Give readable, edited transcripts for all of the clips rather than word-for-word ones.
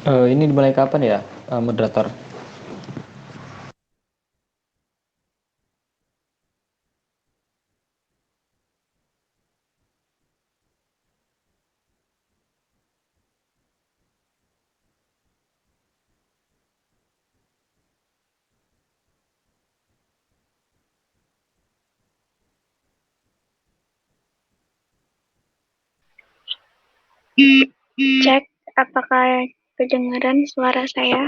Ini dimulai kapan ya, moderator? Cek, apakah kedengaran suara saya?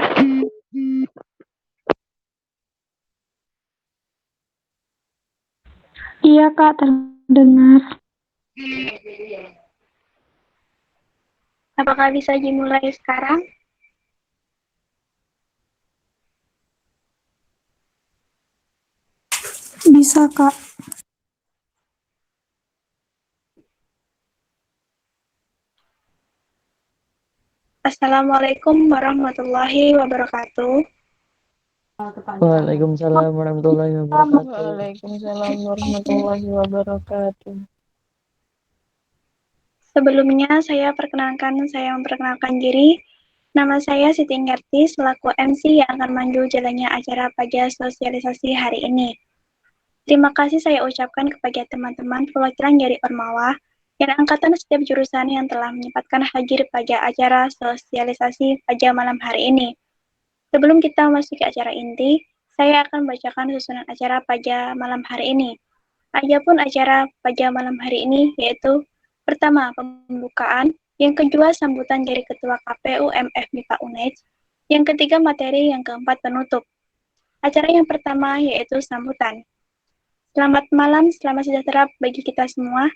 Iya Kak, terdengar. Apakah bisa dimulai sekarang? Bisa Kak. Assalamualaikum warahmatullahi wabarakatuh. Waalaikumsalam warahmatullahi wabarakatuh. Waalaikumsalam warahmatullahi wabarakatuh. Sebelumnya saya memperkenalkan diri. Nama saya Siti Ngerti selaku MC yang akan mandu jalannya acara pajak sosialisasi hari ini. Terima kasih saya ucapkan kepada teman-teman perwakilan dari Ormawa dan angkatan setiap jurusan yang telah menyempatkan hadir pada acara sosialisasi pajak malam hari ini. Sebelum kita masuk ke acara inti, saya akan bacakan susunan acara pada malam hari ini. Adapun acara pada malam hari ini yaitu pertama pembukaan, yang kedua sambutan dari Ketua KPU MF MIPA UNED, yang ketiga materi, yang keempat penutup. Acara yang pertama yaitu sambutan. Selamat malam, selamat sejahtera bagi kita semua.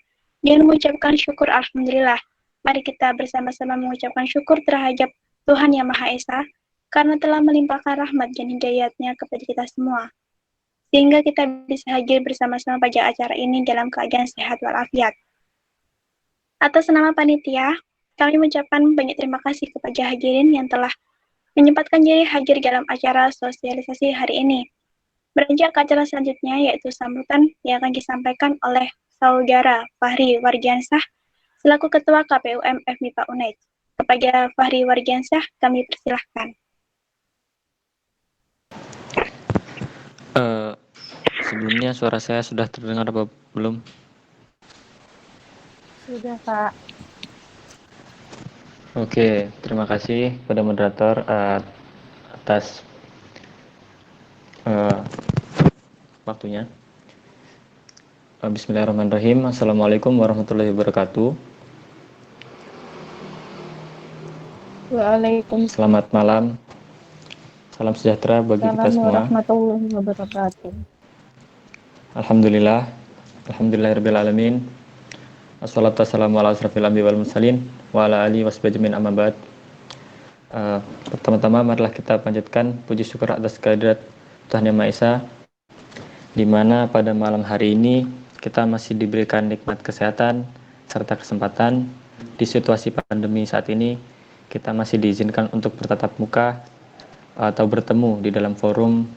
Dengan mengucapkan syukur Alhamdulillah. Mari kita bersama-sama mengucapkan syukur terhadap Tuhan Yang Maha Esa karena telah melimpahkan rahmat dan hidayatnya kepada kita semua. Sehingga kita bisa hadir bersama-sama pada acara ini dalam keadaan sehat walafiat. Atas nama panitia, kami mengucapkan banyak terima kasih kepada hadirin yang telah menyempatkan diri hadir dalam acara sosialisasi hari ini. Beranjak ke acara selanjutnya yaitu sambutan yang akan disampaikan oleh Saudara Fahri Wardiansah selaku Ketua KPU MF MIPA UNED. Kepada Fahri Wardiansah kami persilahkan. Sebelumnya suara saya sudah terdengar apa belum? Sudah, Kak. Oke, terima kasih pada moderator atas uh, waktunya. Bismillahirrahmanirrahim. Assalamualaikum warahmatullahi wabarakatuh. Waalaikumsalam Selamat malam, salam sejahtera bagi kita semua. warahmatullahi wabarakatuh. Alhamdulillah, alhamdulillahirrahmanirrahim. Assalatu wassalamu ala asrafil anbiya wal mursalin wa ala alihi wasbihi amma ba'd. Pertama-tama marilah kita panjatkan puji syukur atas kehadirat Tuhan Yang Maha Esa, di mana pada malam hari ini kita masih diberikan nikmat kesehatan serta kesempatan di situasi pandemi saat ini. Kita masih diizinkan untuk bertatap muka atau bertemu di dalam forum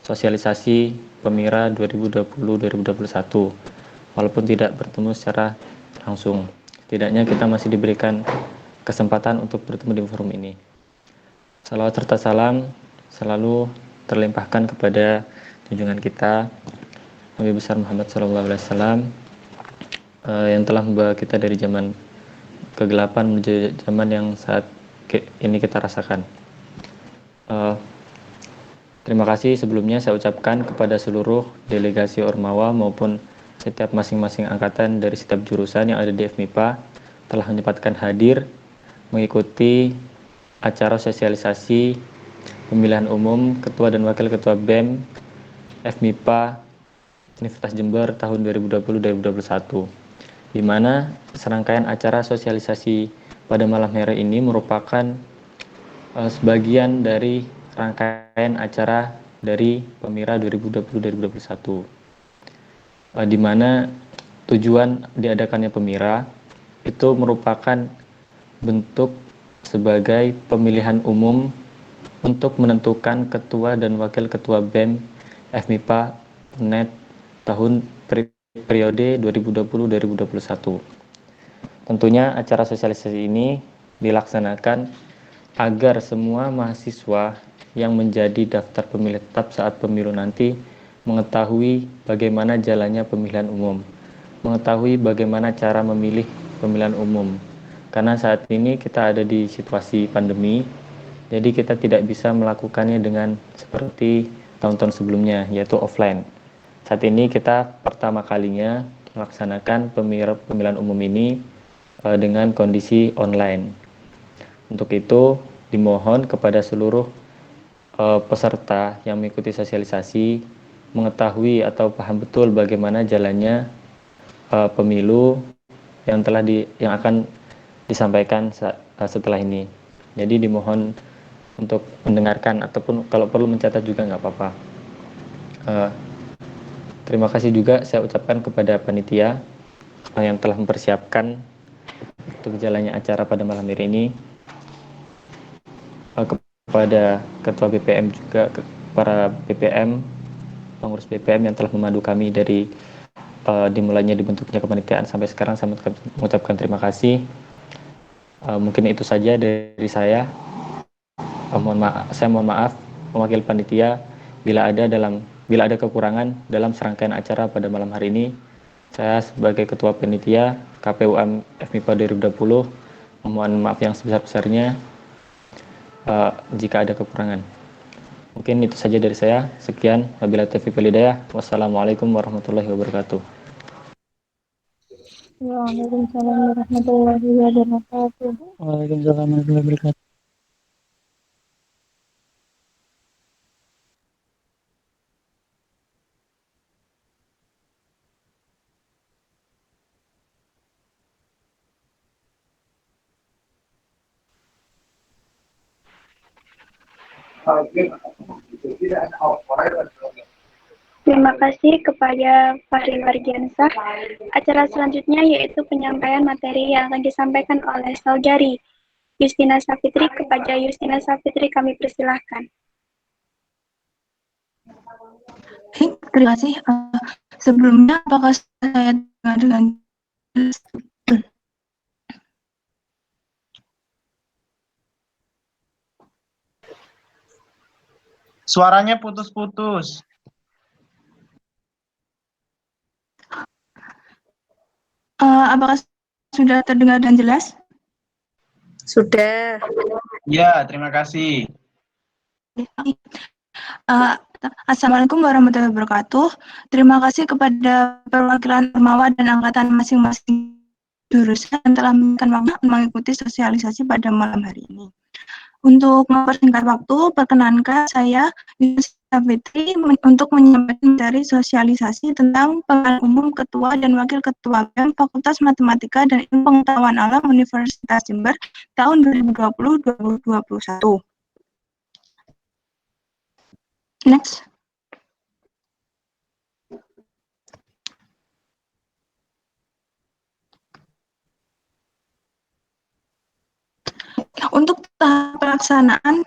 sosialisasi Pemira 2020-2021, walaupun tidak bertemu secara langsung. Setidaknya kita masih diberikan kesempatan untuk bertemu di forum ini. Salawat serta salam selalu terlimpahkan kepada junjungan kita Nabi besar Muhammad SAW, yang telah membawa kita dari zaman kegelapan menuju zaman yang saat ini kita rasakan. Terima kasih sebelumnya saya ucapkan kepada seluruh delegasi Ormawa maupun setiap masing-masing angkatan dari setiap jurusan yang ada di FMIPA telah menyempatkan hadir mengikuti acara sosialisasi pemilihan umum Ketua dan Wakil Ketua BEM FMIPA Universitas Jember tahun 2020-2021, di mana serangkaian acara sosialisasi pada malam hari ini merupakan sebagian dari rangkaian acara dari Pemira 2020-2021, di mana tujuan diadakannya Pemira itu merupakan bentuk sebagai pemilihan umum untuk menentukan ketua dan wakil ketua BEM FMIPA UNED tahun periode 2020-2021. Tentunya acara sosialisasi ini dilaksanakan agar semua mahasiswa yang menjadi daftar pemilih tetap saat pemilu nanti mengetahui bagaimana jalannya pemilihan umum, mengetahui bagaimana cara memilih pemilihan umum. Karena saat ini kita ada di situasi pandemi, jadi kita tidak bisa melakukannya dengan seperti tahun-tahun sebelumnya, yaitu offline. Saat ini kita pertama kalinya melaksanakan pemilihan umum ini dengan kondisi online. Untuk itu, dimohon kepada seluruh peserta yang mengikuti sosialisasi mengetahui atau paham betul bagaimana jalannya pemilu yang akan disampaikan setelah ini. Jadi dimohon untuk mendengarkan ataupun kalau perlu mencatat juga nggak apa-apa. Terima kasih juga saya ucapkan kepada panitia yang telah mempersiapkan untuk jalannya acara pada malam hari ini. Kepada Ketua BPM juga, para BPM, pengurus BPM yang telah memandu kami dari dimulainya dibentuknya kepanitiaan sampai sekarang, saya mengucapkan terima kasih. Mungkin itu saja dari saya. Saya mohon maaf mewakili panitia bila ada kekurangan dalam serangkaian acara pada malam hari ini. Saya sebagai Ketua Panitia KPUM FMIPA 2020 mohon maaf yang sebesar-besarnya jika ada kekurangan. Mungkin itu saja dari saya. Sekian. Wabillahi taufiq wal hidayah. Wassalamualaikum warahmatullahi wabarakatuh. Waalaikumsalam warahmatullahi wabarakatuh. Waalaikumsalam warahmatullahi wabarakatuh. Terima kasih kepada Fahri Wardiansah. Acara selanjutnya yaitu penyampaian materi yang akan disampaikan oleh Saudari Justina Safitri. Kepada Justina Safitri kami persilahkan. Baik, terima kasih. Sebelumnya, apakah saya dengar dengan jelas? Suaranya putus-putus. Apakah sudah terdengar dan jelas? Sudah. Ya, terima kasih. Assalamualaikum warahmatullahi wabarakatuh. Terima kasih kepada perwakilan Ormawa dan angkatan masing-masing jurusan yang telah mengikuti sosialisasi pada malam hari ini. Untuk mempersingkat waktu, perkenankan saya Justina Fitri untuk menyampaikan materi sosialisasi tentang pemilihan umum Ketua dan Wakil Ketua BEM Fakultas Matematika dan Ilmu Pengetahuan Alam Universitas Jember tahun 2020-2021. Next. Untuk tahap pelaksanaan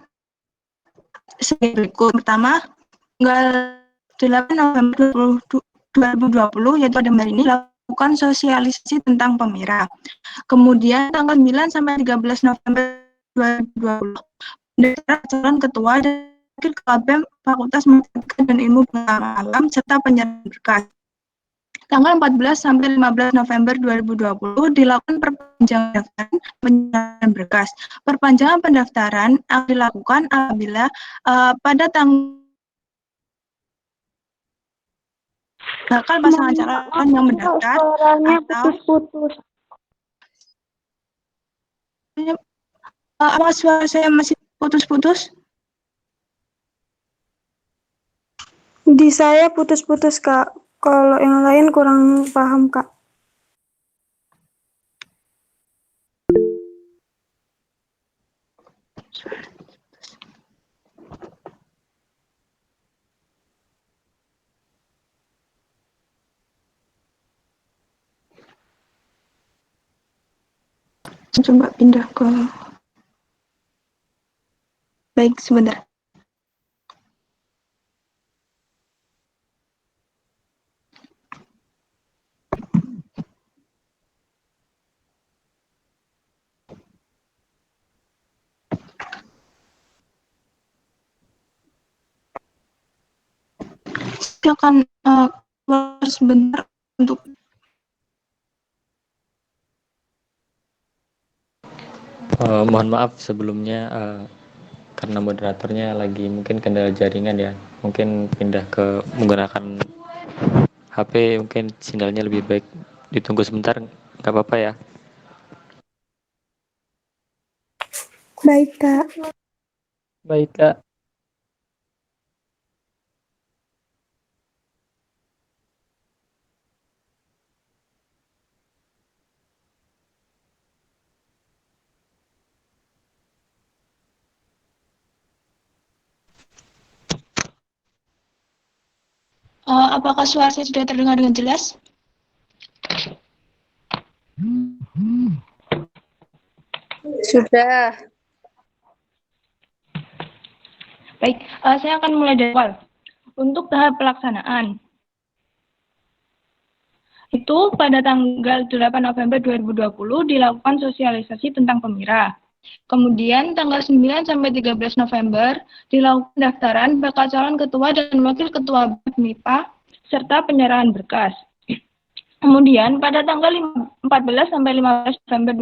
sebagai berikut. Pertama, tanggal 8 November 2020, yaitu pada hari ini, lakukan sosialisasi tentang PEMIRA. Kemudian tanggal 9 sampai 13 November 2020, pendaftaran calon ketua dan wakil ketua BEM Fakultas Matematika dan Ilmu Pengetahuan Alam serta penyerahan berkas. Tanggal 14 sampai 15 November 2020 dilakukan perpanjangan penyerahan berkas. Perpanjangan pendaftaran akan dilakukan apabila pada bakal pasangan calon yang mendaftar atau putus-putus. apa suara saya masih putus-putus? Di saya putus-putus, Kak. Kalau yang lain kurang paham, Kak. Coba pindah ke... Baik, sebentar. akan keluar sebentar untuk Mohon maaf sebelumnya karena moderatornya lagi mungkin kendala jaringan ya. Mungkin pindah ke menggunakan HP, mungkin sinyalnya lebih baik. Ditunggu sebentar, nggak apa-apa ya. Baik, Kak. Baik, Kak. apakah suara saya sudah terdengar dengan jelas? Sudah. Baik, saya akan mulai dari awal. Untuk tahap pelaksanaan, itu pada tanggal 8 November 2020 dilakukan sosialisasi tentang PEMIRA. Kemudian tanggal 9 sampai 13 November dilakukan pendaftaran bakal calon ketua dan wakil ketua MIPA serta penyerahan berkas. Kemudian pada tanggal 14 sampai 15 November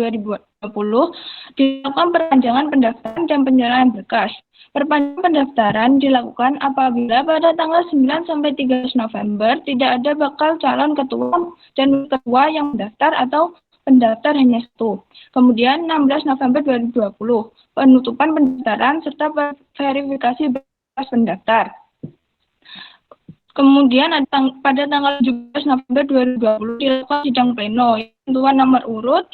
2020 dilakukan perpanjangan pendaftaran dan penyerahan berkas. Perpanjangan pendaftaran dilakukan apabila pada tanggal 9 sampai 13 November tidak ada bakal calon ketua dan ketua yang mendaftar atau pendaftar hanya satu. Kemudian 16 November 2020 penutupan pendaftaran serta verifikasi berkas pendaftar. Kemudian pada tanggal 17 November 2020 dilakukan sidang pleno, tentuan nomor urut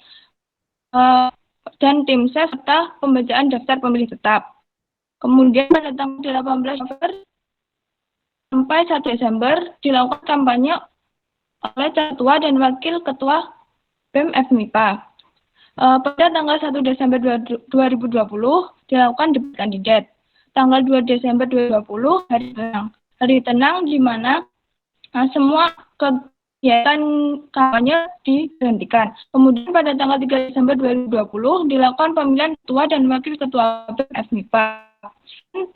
dan tim ses serta pembacaan daftar pemilih tetap. Kemudian pada tanggal 18 November sampai 1 Desember dilakukan kampanye oleh ketua dan wakil ketua BEM FMIPA. Pada tanggal 1 Desember 2020 dilakukan debat kandidat. Tanggal 2 Desember 2020 hari tenang di mana semua kegiatan kampanye dihentikan. Kemudian pada tanggal 3 Desember 2020 dilakukan pemilihan ketua dan wakil ketua BEM FMIPA.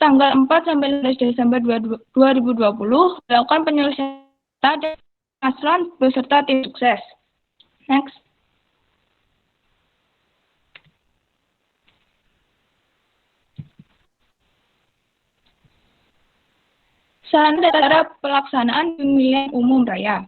Tanggal 4 sampai 15 Desember 2020 dilakukan penyelesaian dan paslon beserta tim sukses. Next. Sarana dan cara pelaksanaan pemilihan umum raya.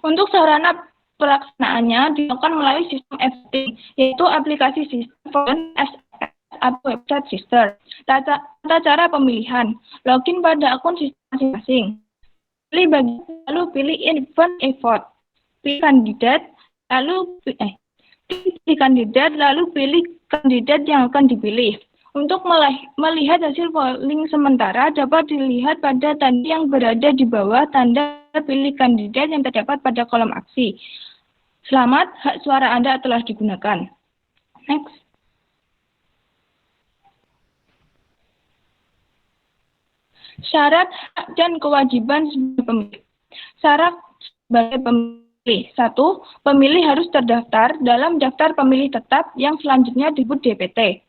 Untuk sarana pelaksanaannya dilakukan melalui sistem e-voting, yaitu aplikasi sistem SPS atau website sister. Tata cara pemilihan, login pada akun sistem masing-masing. Pilih bagian, lalu pilih event e-vote. Pilih kandidat, lalu pilih kandidat yang akan dipilih. Untuk melihat hasil polling sementara dapat dilihat pada tanda yang berada di bawah tanda pilih kandidat yang terdapat pada kolom aksi. Selamat, hak suara Anda telah digunakan. Next. Syarat dan kewajiban sebagai pemilih. Syarat sebagai pemilih. 1. Pemilih harus terdaftar dalam daftar pemilih tetap yang selanjutnya disebut DPT.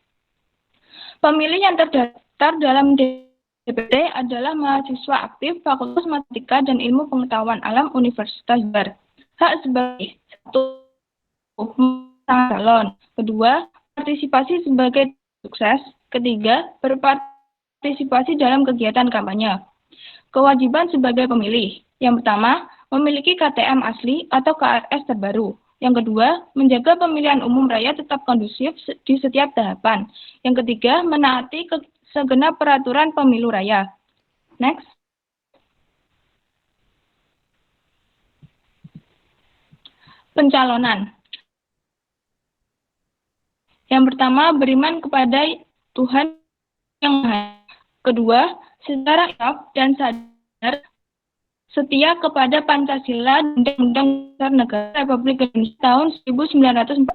Pemilih yang terdaftar dalam DPT adalah mahasiswa aktif Fakultas Matematika dan Ilmu Pengetahuan Alam Universitas Bar. Hak sebagai 1. Calon. 2. Partisipasi sebagai sukses. 3. Berpartisipasi dalam kegiatan kampanye. Kewajiban sebagai pemilih. Yang pertama, memiliki KTM asli atau KRS terbaru. Yang kedua, menjaga pemilihan umum raya tetap kondusif di setiap tahapan. Yang ketiga, menaati segenap peraturan pemilu raya. Next. Pencalonan. Yang pertama, beriman kepada Tuhan Yang Maha. Kedua, secara ikhlas dan sadar setia kepada Pancasila dan Undang-Undang Dasar Negara Republik Indonesia tahun 1945.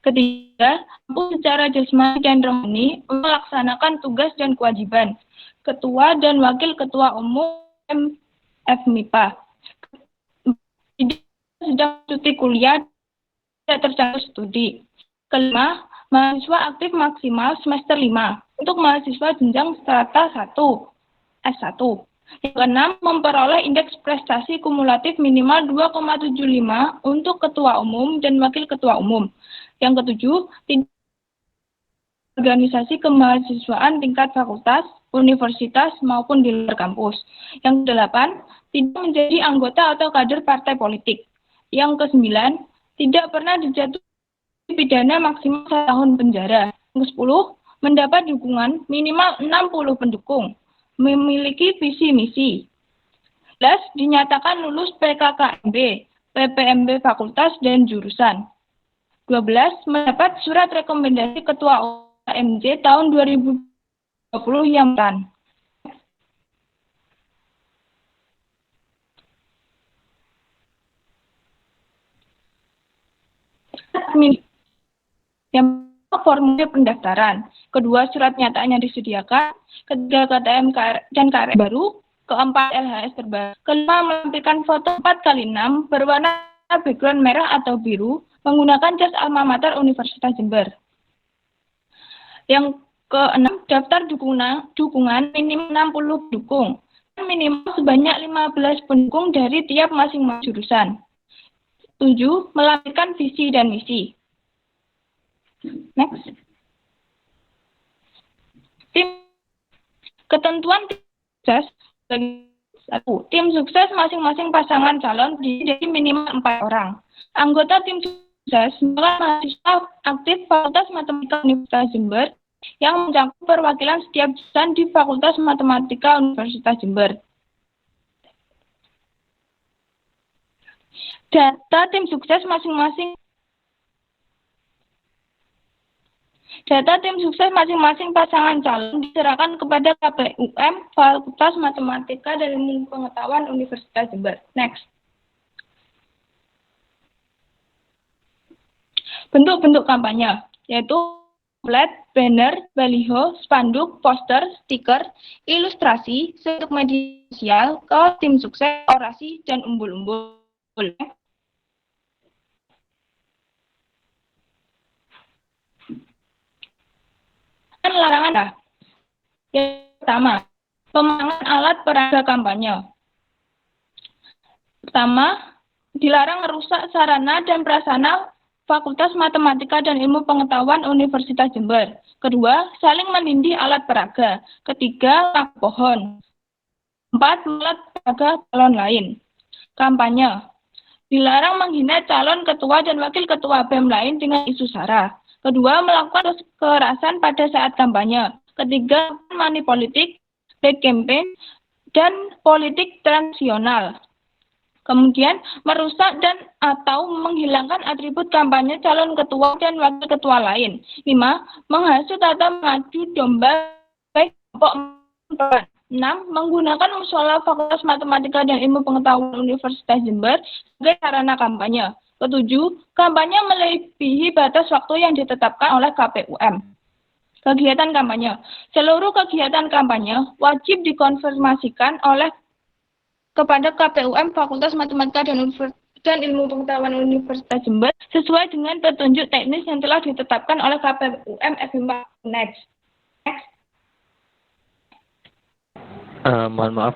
Ketiga, mampu secara jasmani dan rohani melaksanakan tugas dan kewajiban Ketua dan Wakil Ketua Umum FMIPA. Sedang cuti kuliah tidak tercatat studi. Kelima, mahasiswa aktif maksimal semester 5 untuk mahasiswa jenjang strata 1 S1. Yang keenam, memperoleh indeks prestasi kumulatif minimal 2,75 untuk ketua umum dan wakil ketua umum. Yang ketujuh, tidak organisasi kemahasiswaan tingkat fakultas, universitas, maupun di luar kampus. Yang kedelapan, tidak menjadi anggota atau kader partai politik. Yang kesembilan, tidak pernah dijatuhi pidana maksimal 1 tahun penjara. Yang ke-10, mendapat dukungan minimal 60 pendukung, memiliki visi misi. 11, dinyatakan lulus PKKMB, PPMB fakultas dan jurusan. 12, mendapat surat rekomendasi Ketua UMJ tahun 2020 yang beran. Yang formulir pendaftaran. Kedua, surat nyatanya disediakan. Ketiga, KTM dan KRS baru. Keempat, LHS terbaru. Kelima, melampirkan foto 4x6 berwarna background merah atau biru menggunakan jas alma mater Universitas Jember. Yang keenam, daftar dukungan minimal 60 pendukung. Minimal sebanyak 15 pendukung dari tiap masing-masing jurusan. 7. Melampirkan visi dan misi. Next. Ketentuan tim sukses. 1. Tim sukses masing-masing pasangan calon jadi minimal 4 orang. Anggota tim sukses merupakan mahasiswa aktif Fakultas Matematika Universitas Jember yang mencakup perwakilan setiap jurusan di Fakultas Matematika Universitas Jember. Data tim sukses masing-masing pasangan calon diserahkan kepada KPUM Fakultas Matematika dan Ilmu Pengetahuan Universitas Jember. Next. Bentuk-bentuk kampanye, yaitu pamflet, banner, baliho, spanduk, poster, stiker, ilustrasi, bentuk media sosial, kaos tim sukses, orasi, dan umbul-umbul. Larangan. Yang pertama, pemanangan alat peraga kampanye. Pertama, dilarang merusak sarana dan prasarana Fakultas Matematika dan Ilmu Pengetahuan Universitas Jember. Kedua, saling menindih alat peraga. Ketiga, rak pohon. 4. Alat peraga calon lain. Kampanye. Dilarang menghina calon ketua dan wakil ketua BEM lain dengan isu sara. Kedua, melakukan kekerasan pada saat kampanye. Ketiga, money politik, black campaign, dan politik transnasional. Kemudian, merusak dan atau menghilangkan atribut kampanye calon ketua dan wakil ketua lain. 5. Menghasut atau mengadu domba baik kelompok. 6. Menggunakan musola Fakultas Matematika dan Ilmu Pengetahuan Universitas Jember sebagai sarana kampanye. Ketujuh, kampanye melebihi batas waktu yang ditetapkan oleh KPUM. Kegiatan kampanye. Seluruh kegiatan kampanye wajib dikonfirmasikan kepada KPUM Fakultas Matematika dan Ilmu Pengetahuan Universitas Jember sesuai dengan petunjuk teknis yang telah ditetapkan oleh KPUM FIMA. Next. Mohon maaf,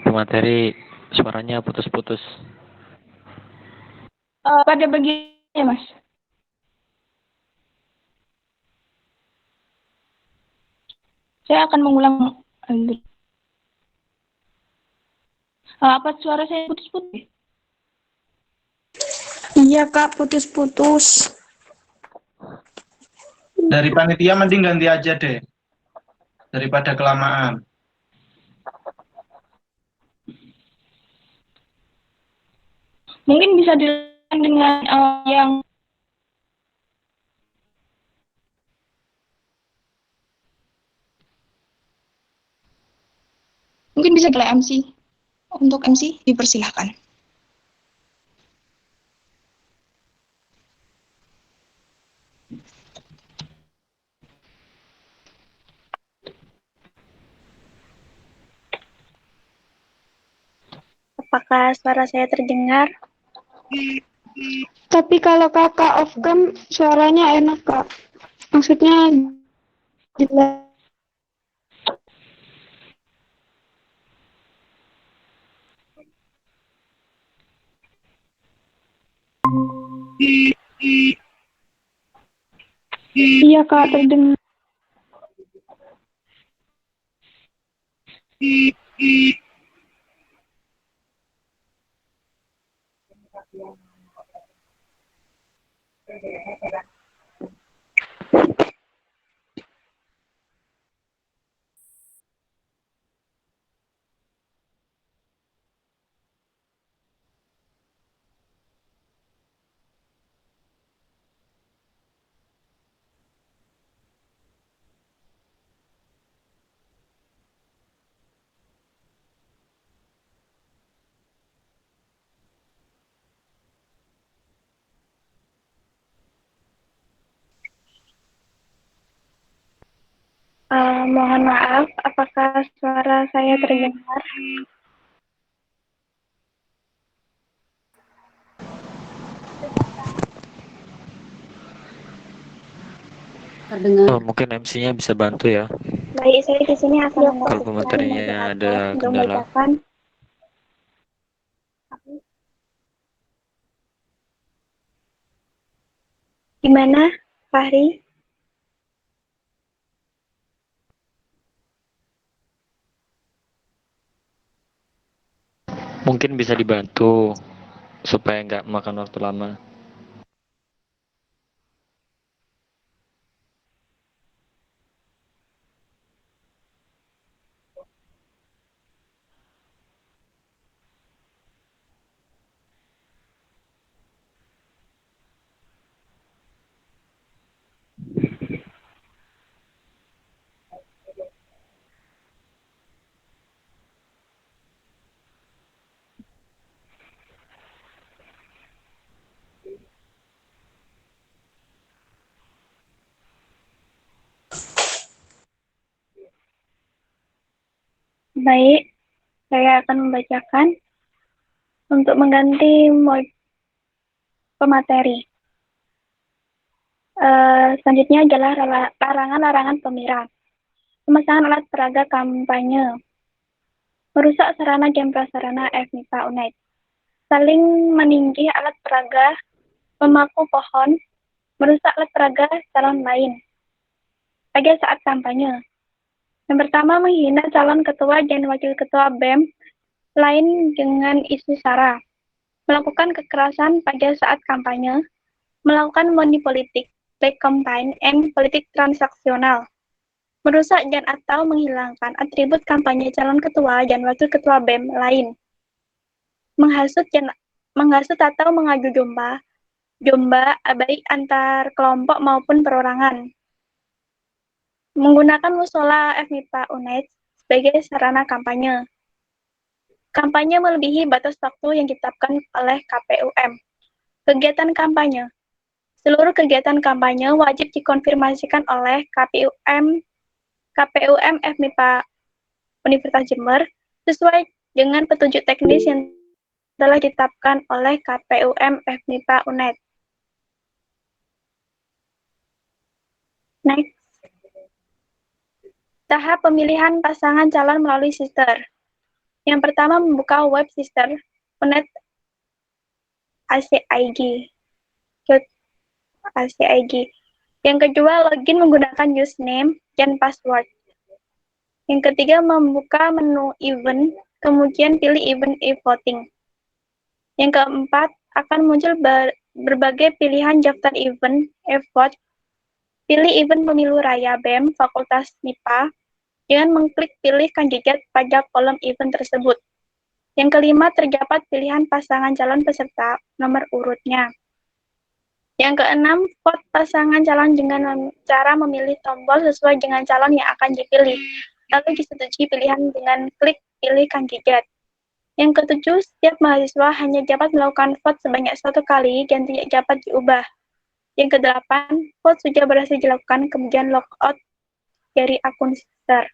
materi suaranya putus-putus. Pada bagiannya, Mas. Saya akan mengulang. Apa suara saya putus-putus? Iya, Kak, putus-putus. Dari panitia mending ganti aja deh. Daripada kelamaan. Mungkin bisa dilakukan dengan yang Mungkin bisa ke MC. Untuk MC dipersilahkan. Apakah suara saya terdengar? Tapi kalau kakak off cam suaranya enak kak. Maksudnya jelas. Iya, Kak, terdengar. Mohon maaf, apakah suara saya terdengar? Oh, mungkin MC-nya bisa bantu ya. Baik, saya di sini akan Kalau membacakan materinya ada moderator untuk kendala. membacakan. Gimana, Fahri? Mungkin bisa dibantu supaya nggak makan waktu lama. Baik, saya akan membacakan untuk mengganti pemateri. Selanjutnya adalah larangan-larangan pemirsa. Pemasangan alat peraga kampanye. Merusak sarana dan prasarana FMIPA UNED. Saling meninggi alat peraga, memaku pohon, merusak alat peraga calon lain. Pada saat kampanye. Yang pertama, menghina calon ketua dan wakil ketua BEM lain dengan isu SARA. Melakukan kekerasan pada saat kampanye. Melakukan money politik, black campaign, and politik transaksional. Merusak dan atau menghilangkan atribut kampanye calon ketua dan wakil ketua BEM lain. Menghasut atau mengadu domba baik antar kelompok maupun perorangan. Menggunakan musola FMIPA UNED sebagai sarana kampanye. Kampanye melebihi batas waktu yang ditetapkan oleh KPUM. Kegiatan kampanye. Seluruh kegiatan kampanye wajib dikonfirmasikan oleh KPUM FMIPA Universitas Jember sesuai dengan petunjuk teknis yang telah ditetapkan oleh KPUM FMIPA UNED. Next. Tahap pemilihan pasangan calon melalui sister. Yang pertama, membuka web sister UNED ACIG. Yang kedua, login menggunakan username dan password. Yang ketiga, membuka menu event, kemudian pilih event e-voting. Yang keempat, akan muncul berbagai pilihan daftar event e-vote. Pilih event pemilu raya BEM Fakultas MIPA dengan mengklik pilih kandidat pada kolom event tersebut. Yang kelima, terdapat pilihan pasangan calon peserta nomor urutnya. Yang keenam, vote pasangan calon dengan cara memilih tombol sesuai dengan calon yang akan dipilih, lalu disetujui pilihan dengan klik pilih kandidat. Yang ketujuh, setiap mahasiswa hanya dapat melakukan vote sebanyak 1 kali dan tidak dapat diubah. Yang kedelapan, vote sudah berhasil dilakukan, kemudian logout dari akun sister.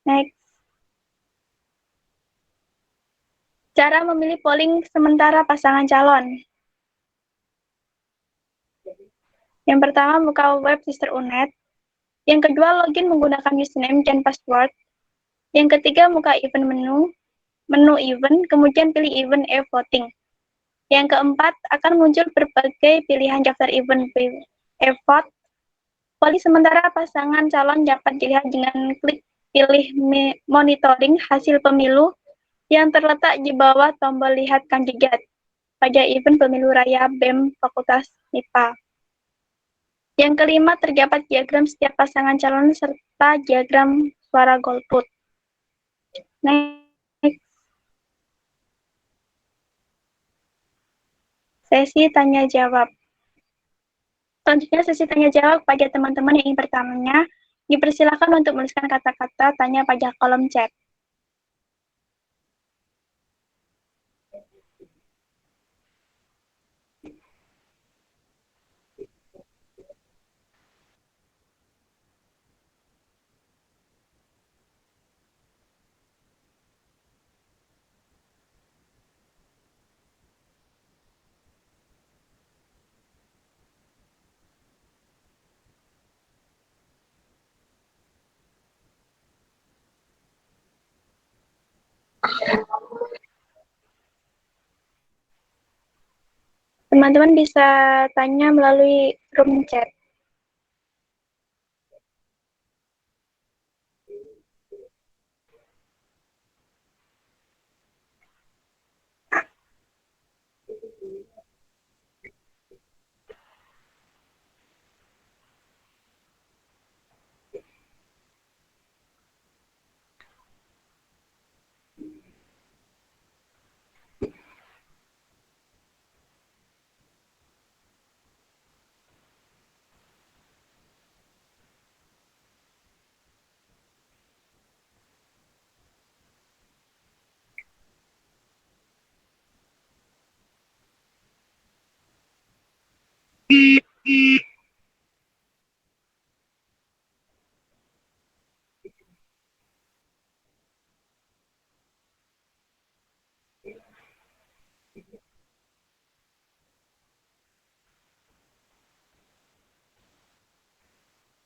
Next. Cara memilih polling sementara pasangan calon. Yang pertama, buka web sister UNED. Yang kedua, login menggunakan username dan password. Yang ketiga, buka event menu event, kemudian pilih event e-voting. Yang keempat, akan muncul berbagai pilihan daftar event effort. Sementara pasangan calon dapat dilihat dengan klik pilih monitoring hasil pemilu yang terletak di bawah tombol lihat kandidat pada event pemilu raya BEM Fakultas MIPA. Yang kelima, terdapat diagram setiap pasangan calon serta diagram suara golput. Next. Sesi tanya jawab. Selanjutnya sesi tanya jawab pada teman-teman yang ingin bertanya. Dipersilakan untuk menuliskan kata-kata tanya pada kolom chat. Teman-teman bisa tanya melalui room chat.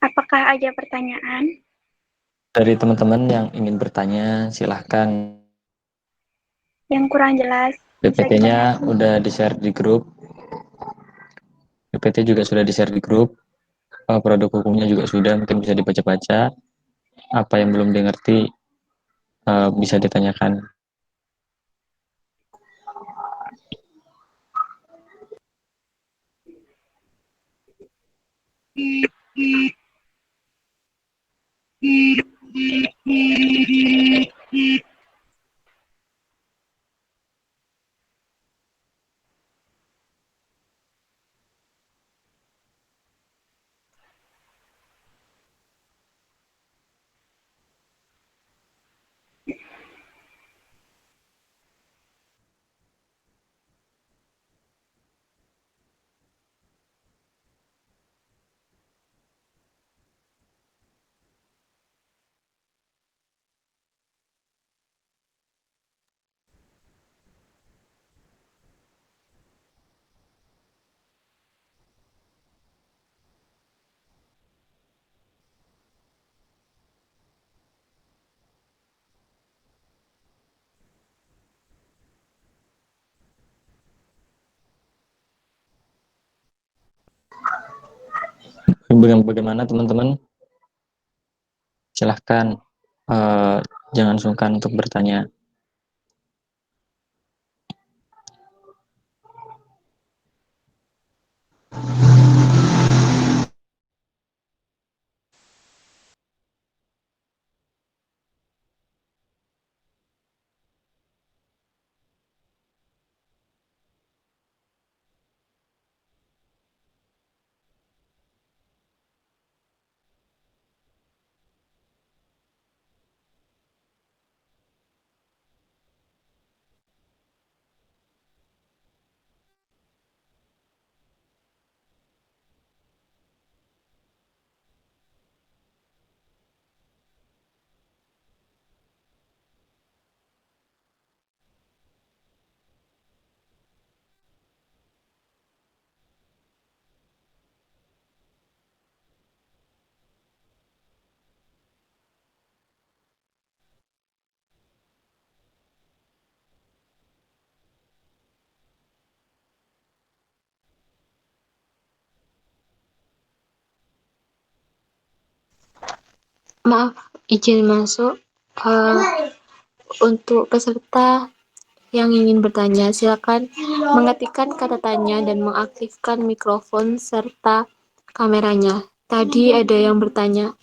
Apakah ada pertanyaan? Dari teman-teman yang ingin bertanya, silahkan. Yang kurang jelas, bisa PPT-nya udah di-share di grup. PPT juga sudah di-share di grup. Produk hukumnya juga sudah, mungkin bisa dibaca-baca. Apa yang belum dimengerti bisa ditanyakan. Bagaimana teman-teman? Silahkan, jangan sungkan untuk bertanya. Maaf, izin masuk. Untuk peserta yang ingin bertanya, silakan mengetikkan kata tanya dan mengaktifkan mikrofon serta kameranya. Tadi ada yang bertanya,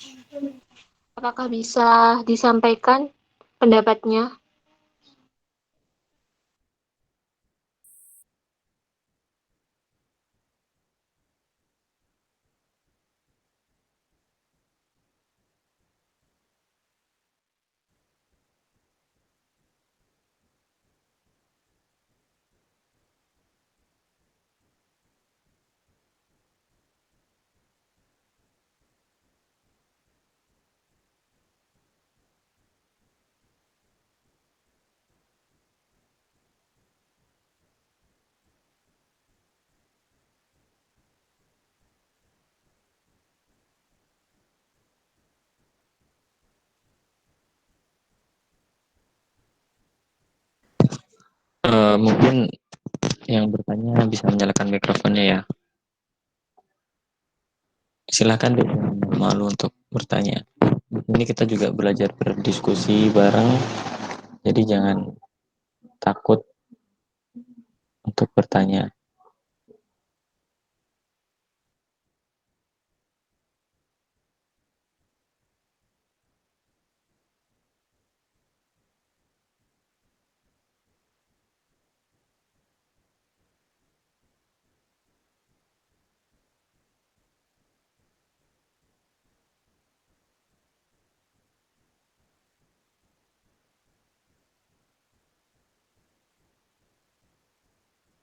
apakah bisa disampaikan pendapatnya? Mungkin yang bertanya bisa menyalakan mikrofonnya ya. Silakan deh, jangan malu untuk bertanya. Ini kita juga belajar berdiskusi bareng, jadi jangan takut untuk bertanya.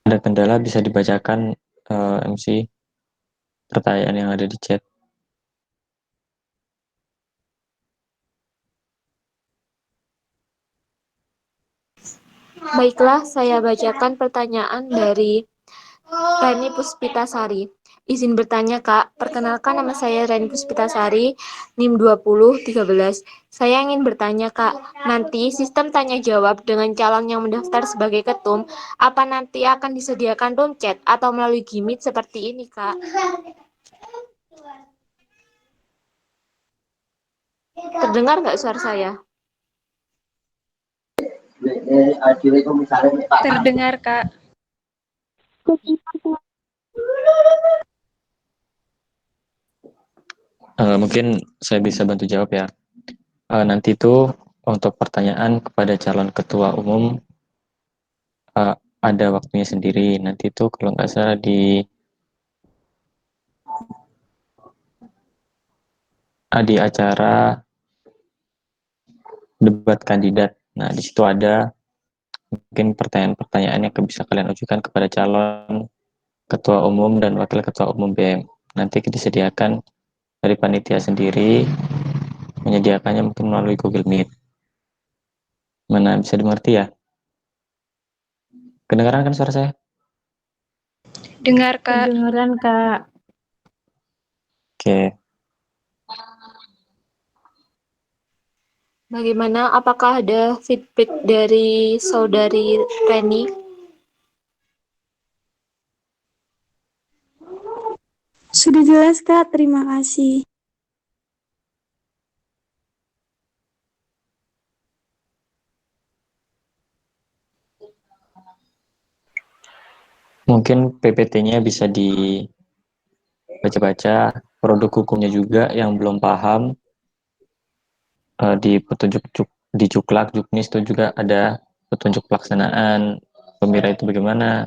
Ada kendala bisa dibacakan MC pertanyaan yang ada di chat. Baiklah, saya bacakan pertanyaan dari Reni Puspitasari. Izin bertanya, Kak. Perkenalkan, nama saya Reni Puspitasari, NIM 2013. Saya ingin bertanya, Kak, nanti sistem tanya jawab dengan calon yang mendaftar sebagai ketum, apa nanti akan disediakan room chat atau melalui Gmeet seperti ini, Kak? Terdengar nggak suara saya? Terdengar, Kak. Mungkin saya bisa bantu jawab ya. Nanti itu untuk pertanyaan kepada calon ketua umum ada waktunya sendiri. Nanti itu kalau nggak salah di acara debat kandidat. Nah, di situ ada mungkin pertanyaan-pertanyaan yang bisa kalian ajukan kepada calon ketua umum dan wakil ketua umum BEM. Nanti disediakan dari panitia sendiri, menyediakannya mungkin melalui Google Meet. Mana bisa dimengerti ya? Kedengaran kan suara saya? Dengar, Kak. Kedengeran, Kak. Oke. Bagaimana? Apakah ada feedback dari saudari Reni? Sudah jelas, Kak. Terima kasih. Mungkin PPT-nya bisa dibaca-baca, produk hukumnya juga yang belum paham, di petunjuk di Juklak, Juknis itu juga ada petunjuk pelaksanaan pemira itu bagaimana,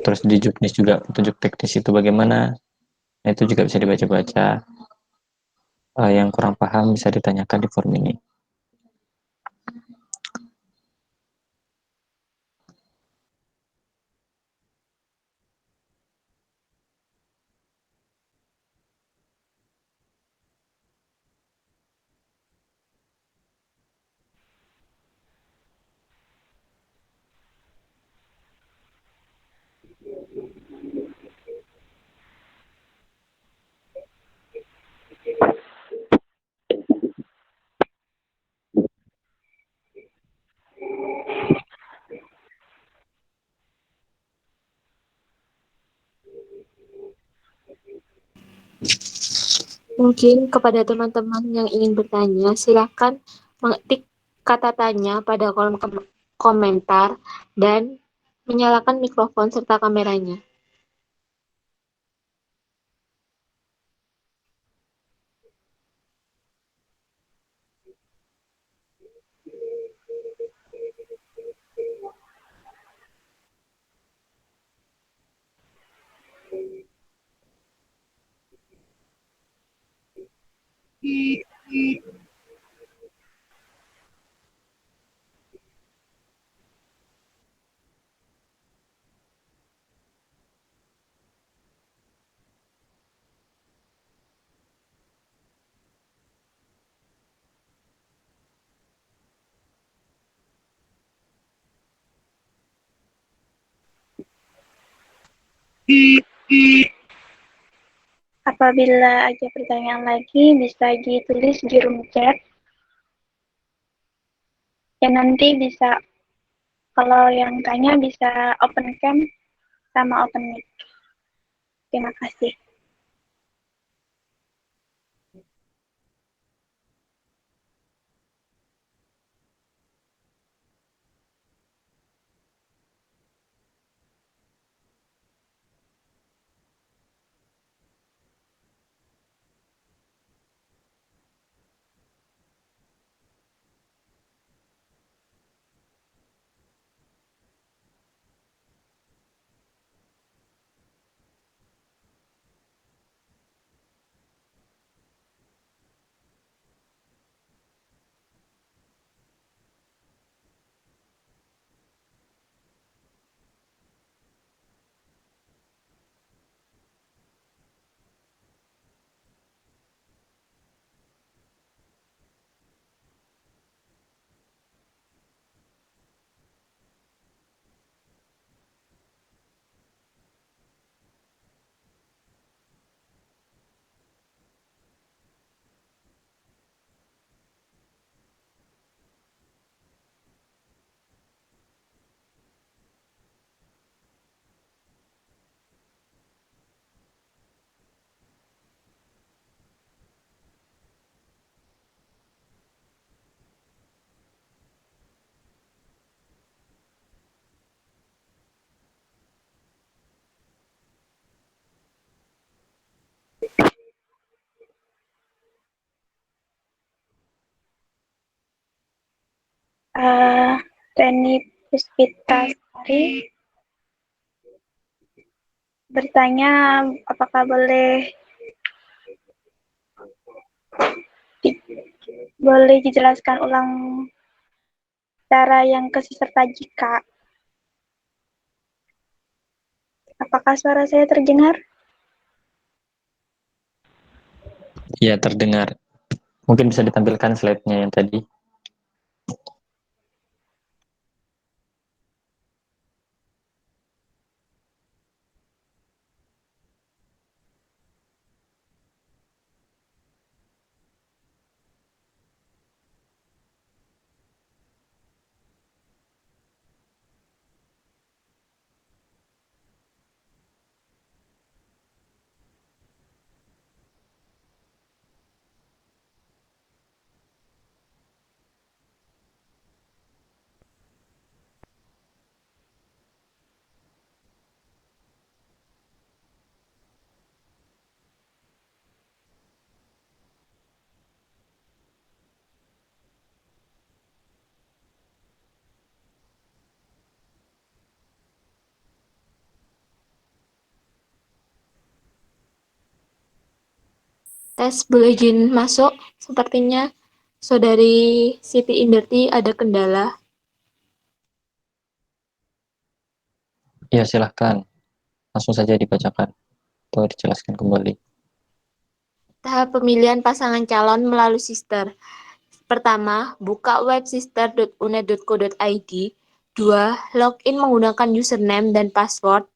terus di Juknis juga petunjuk teknis itu bagaimana. Nah, itu juga bisa dibaca-baca. Yang kurang paham bisa ditanyakan di forum ini. Mungkin kepada teman-teman yang ingin bertanya, silakan mengetik kata tanya pada kolom komentar dan menyalakan mikrofon serta kameranya. Apabila ada pertanyaan lagi, bisa ditulis di room chat. Ya nanti bisa, kalau yang tanya bisa open cam sama open mic. Terima kasih. Reni Puspitasari bertanya apakah boleh dijelaskan ulang cara yang kesisir tadi, Kak. Apakah suara saya terdengar? Ya, terdengar. Mungkin bisa ditampilkan slide-nya yang tadi. Tes, boleh izin masuk? Sepertinya Saudari Siti Inderti ada kendala. Ya, silahkan. Langsung saja dibacakan atau dijelaskan kembali. Tahap pemilihan pasangan calon melalui Sister. Pertama, buka web sister.unet.co.id. 2. Login menggunakan username dan password.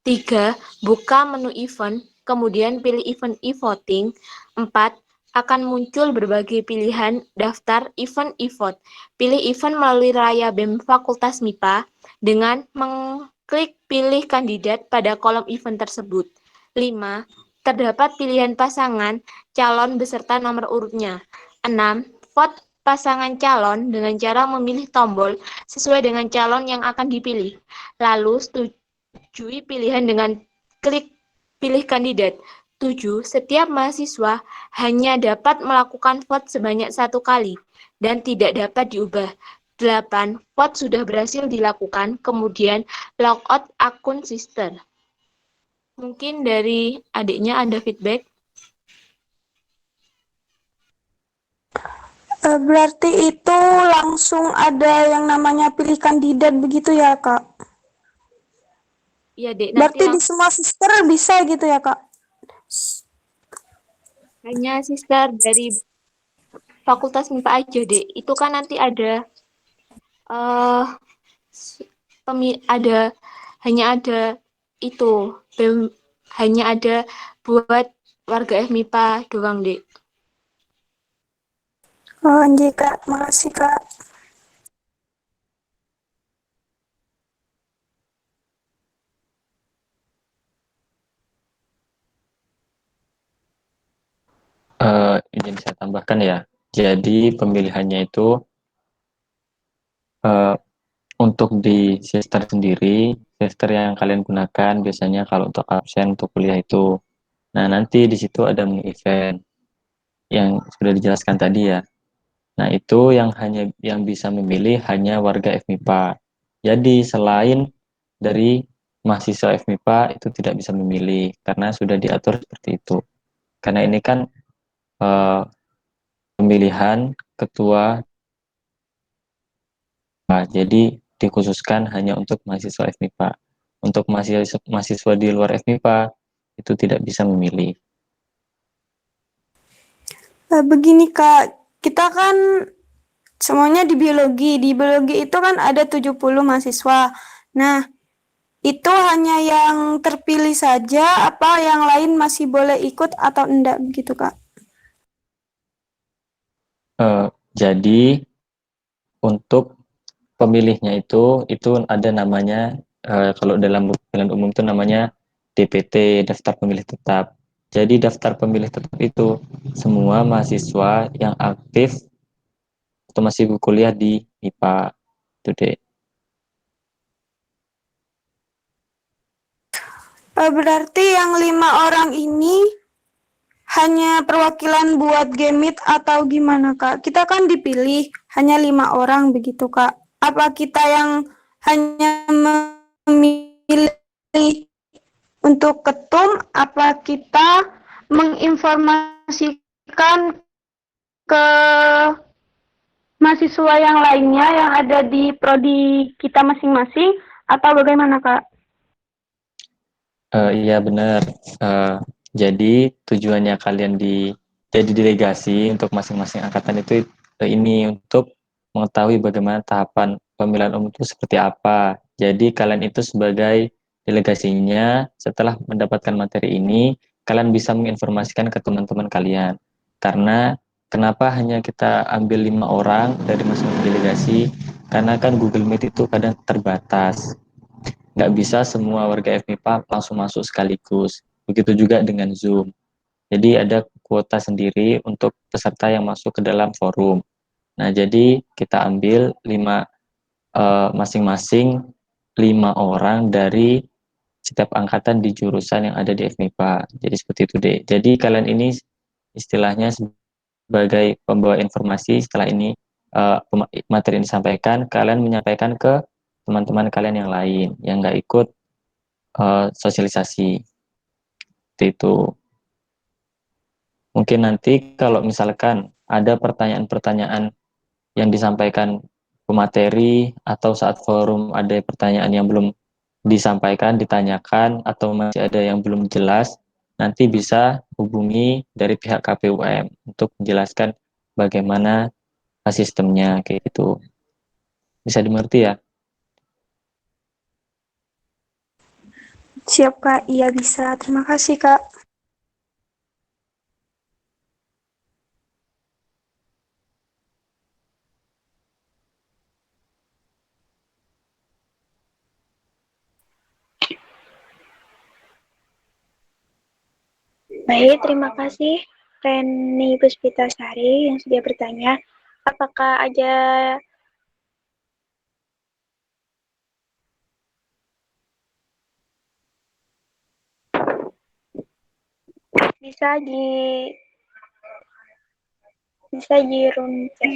3. Buka menu event, kemudian pilih event e-voting. 4. Akan muncul berbagai pilihan daftar event e-vote. Pilih event melalui layar BEM Fakultas MIPA dengan mengklik pilih kandidat pada kolom event tersebut. 5. Terdapat pilihan pasangan calon beserta nomor urutnya. 6. Vote pasangan calon dengan cara memilih tombol sesuai dengan calon yang akan dipilih. Lalu setujui pilihan dengan klik pilih kandidat. 7. Setiap mahasiswa hanya dapat melakukan vote sebanyak 1 kali dan tidak dapat diubah. 8. Vote sudah berhasil dilakukan, kemudian logout akun sister. Mungkin dari adiknya ada feedback. Berarti itu langsung ada yang namanya pilih kandidat begitu ya, Kak? Iya, Dek, nanti Berarti di semua sister bisa gitu ya, Kak? hanya sister dari Fakultas MIPA aja, Dek. Itu kan nanti ada eh hanya ada itu hanya ada buat warga FMIPA doang, Dek. Oh, anjir, Kak. Makasih, Kak. Izin saya tambahkan ya. Jadi pemilihannya itu uh, untuk di semester sendiri, semester yang kalian gunakan biasanya kalau untuk absen untuk kuliah itu. Nah, nanti di situ ada mini event yang sudah dijelaskan tadi ya. Nah, itu yang bisa memilih hanya warga FMIPA. Jadi selain dari mahasiswa FMIPA itu tidak bisa memilih karena sudah diatur seperti itu. Karena ini kan uh, pemilihan ketua, jadi dikhususkan hanya untuk mahasiswa FMIPA. Untuk mahasiswa di luar FMIPA itu tidak bisa memilih. Begini, Kak. Kita kan semuanya di biologi. Di biologi itu kan ada 70 mahasiswa. Nah, itu hanya yang terpilih saja, apa yang lain masih boleh ikut atau enggak begitu, Kak? Jadi untuk pemilihnya itu ada namanya, kalau dalam pemilihan umum itu namanya DPT, daftar pemilih tetap. Jadi daftar pemilih tetap itu semua mahasiswa yang aktif atau masih berkuliah di MIPA. Itu deh. Berarti yang 5 orang ini hanya perwakilan buat Gemit atau gimana, Kak? Kita kan dipilih hanya 5 orang begitu, Kak. Apa kita yang hanya memilih untuk ketum, apa kita menginformasikan ke mahasiswa yang lainnya yang ada di prodi kita masing-masing, atau bagaimana, Kak? Iya benar. Jadi tujuannya kalian jadi delegasi untuk masing-masing angkatan itu ini untuk mengetahui bagaimana tahapan pemilihan umum itu seperti apa. Jadi kalian itu sebagai delegasinya setelah mendapatkan materi ini, kalian bisa menginformasikan ke teman-teman kalian. Karena kenapa hanya kita ambil 5 orang dari masing-masing delegasi? Karena kan Google Meet itu kadang terbatas, nggak bisa semua warga FMIPA langsung masuk sekaligus. Begitu juga dengan Zoom. Jadi ada kuota sendiri untuk peserta yang masuk ke dalam forum. Nah, jadi kita ambil masing-masing 5 orang dari setiap angkatan di jurusan yang ada di FMIPA. Jadi seperti itu deh. Jadi kalian ini istilahnya sebagai pembawa informasi. Setelah ini materi ini disampaikan, kalian menyampaikan ke teman-teman kalian yang lain yang nggak ikut sosialisasi. Seperti itu. Mungkin nanti kalau misalkan ada pertanyaan-pertanyaan yang disampaikan pemateri atau saat forum ada pertanyaan yang belum disampaikan, ditanyakan, atau masih ada yang belum jelas, nanti bisa hubungi dari pihak KPUM untuk menjelaskan bagaimana sistemnya kayak gitu. Bisa dimengerti ya? Siap, Kak. Iya, bisa. Terima kasih, Kak. Baik, terima kasih Reni Puspitasari yang sudah bertanya. Apakah ada bisa diruncut?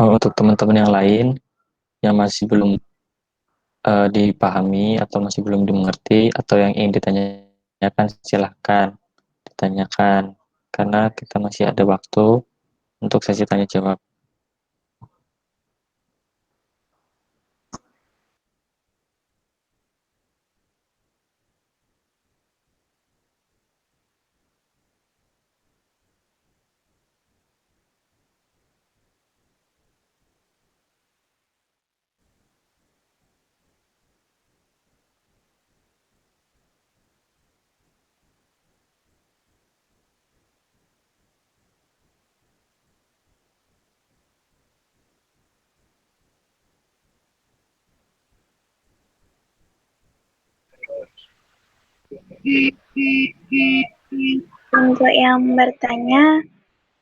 Untuk teman-teman yang lain yang masih belum dipahami atau masih belum dimengerti atau yang ingin ditanyakan, silahkan ditanyakan karena kita masih ada waktu untuk sesi tanya jawab. Untuk yang bertanya,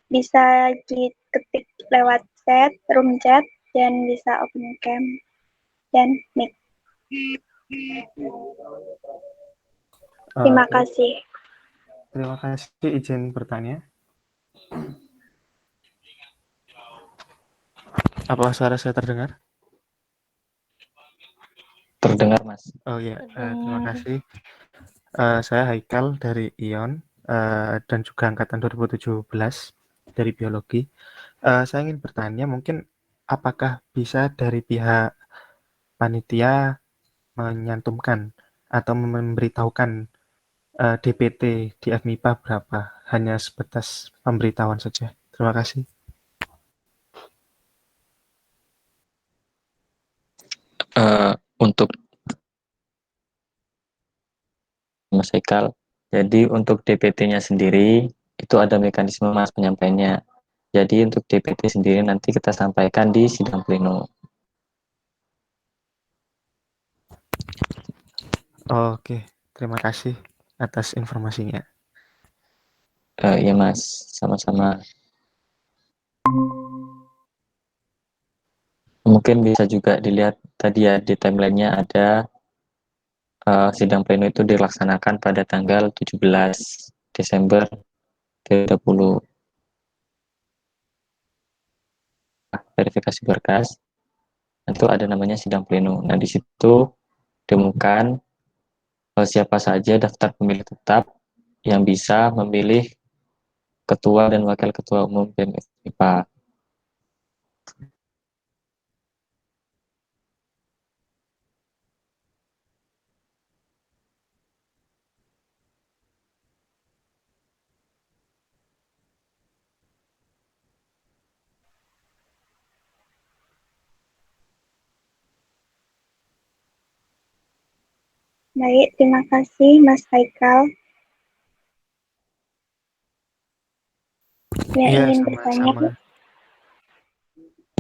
bisa diketik lewat chat, room chat, dan bisa open cam dan mic. Terima kasih. Terima kasih, izin bertanya. Apa suara saya terdengar? Terdengar, Mas. Oh iya, terima kasih. Saya Haikal dari ION dan juga angkatan 2017 dari biologi. Saya ingin bertanya, mungkin apakah bisa dari pihak panitia menyantumkan atau memberitahukan DPT di FMIPA berapa? Hanya sebatas pemberitahuan saja. Terima kasih. Untuk Mas Haikal, jadi untuk DPT-nya sendiri itu ada mekanisme Mas penyampaiannya. Jadi untuk DPT sendiri nanti kita sampaikan di sidang pleno. Oke, terima kasih atas informasinya. Iya Mas, sama-sama. Mungkin bisa juga dilihat tadi ya di timelinenya ada sidang pleno itu dilaksanakan pada tanggal 17 Desember 2020. Verifikasi berkas, itu ada namanya sidang pleno. Nah, di situ ditemukan siapa saja daftar pemilih tetap yang bisa memilih ketua dan wakil ketua umum BEM FMIPA. Baik, terima kasih Mas Haikal. Yang Iya, ingin sama-sama.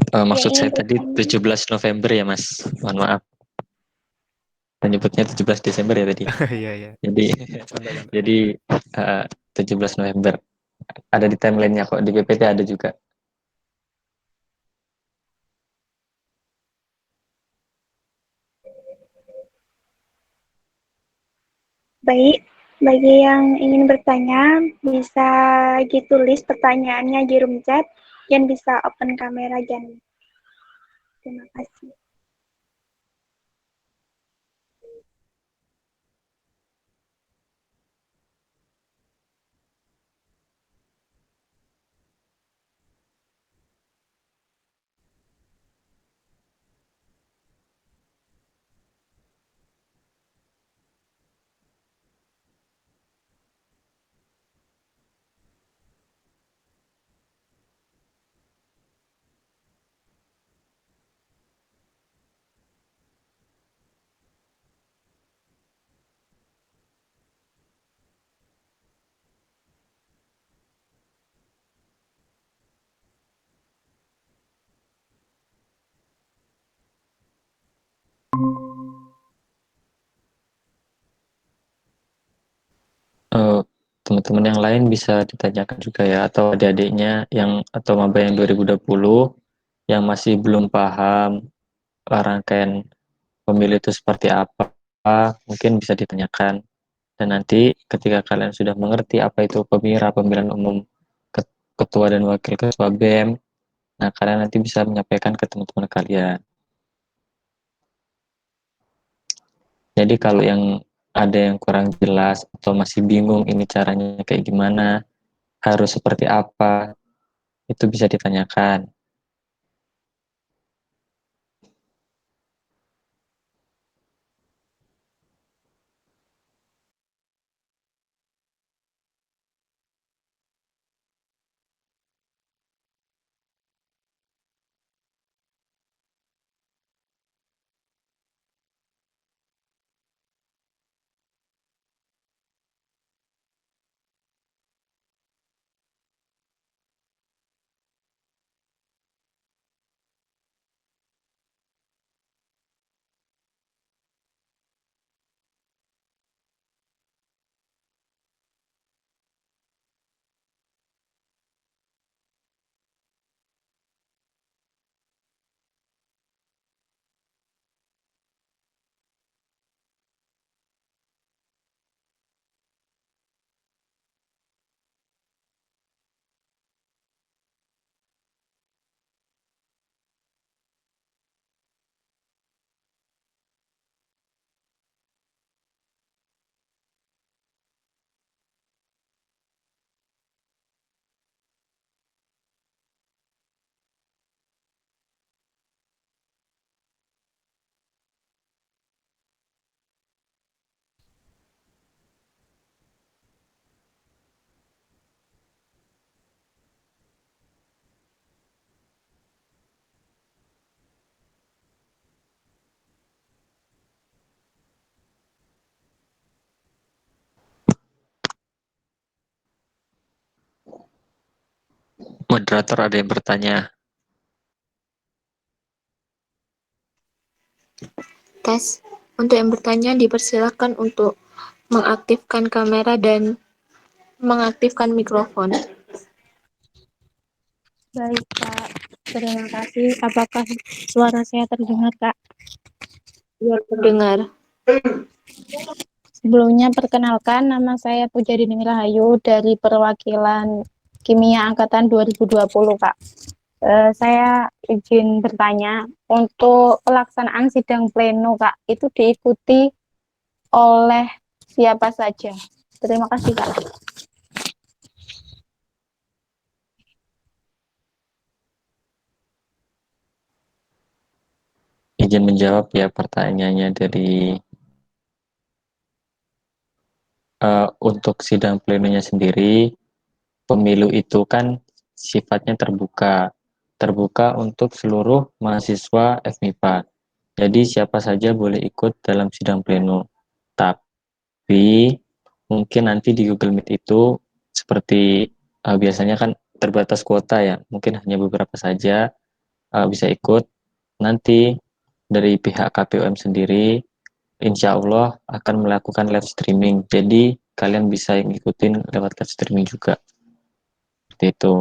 bertanya, Maksud saya ingin tadi bertanya. 17 November ya Mas, mohon maaf. Menyebutnya 17 Desember ya tadi. Iya, iya. Jadi Benar-benar. jadi 17 November. Ada di timelinenya kok, di PPT ada juga. Baik, bagi yang ingin bertanya, bisa ditulis pertanyaannya di room chat dan bisa open kamera dan terima kasih. teman-teman yang lain bisa ditanyakan juga ya, atau adik-adiknya yang atau maba yang 2020 yang masih belum paham rangkaian pemilu itu seperti apa, mungkin bisa ditanyakan. Dan nanti ketika kalian sudah mengerti apa itu pemilihan umum ketua dan wakil ketua BEM, nah kalian nanti bisa menyampaikan ke teman-teman kalian. Jadi kalau yang ada yang kurang jelas atau masih bingung ini caranya kayak gimana, harus seperti apa, itu bisa ditanyakan. Moderator ada yang bertanya. Tes. Untuk yang bertanya dipersilakan untuk mengaktifkan kamera dan mengaktifkan mikrofon. Baik, Kak. Terima kasih. Apakah suara saya terdengar, Kak? Ya, terdengar. Sebelumnya perkenalkan, nama saya Pujadi Ning Rahayu dari perwakilan Kimia Angkatan 2020, Kak. Saya izin bertanya, untuk pelaksanaan sidang pleno, Kak, itu diikuti oleh siapa saja? Terima kasih, Kak. Izin menjawab ya pertanyaannya dari untuk sidang plenonya sendiri, pemilu itu kan sifatnya terbuka, terbuka untuk seluruh mahasiswa FMIPA. Jadi siapa saja boleh ikut dalam sidang pleno. Tapi mungkin nanti di Google Meet itu seperti biasanya kan terbatas kuota ya, mungkin hanya beberapa saja bisa ikut. Nanti dari pihak KPUM sendiri insya Allah akan melakukan live streaming. Jadi kalian bisa ngikutin lewat live streaming juga. Seperti itu.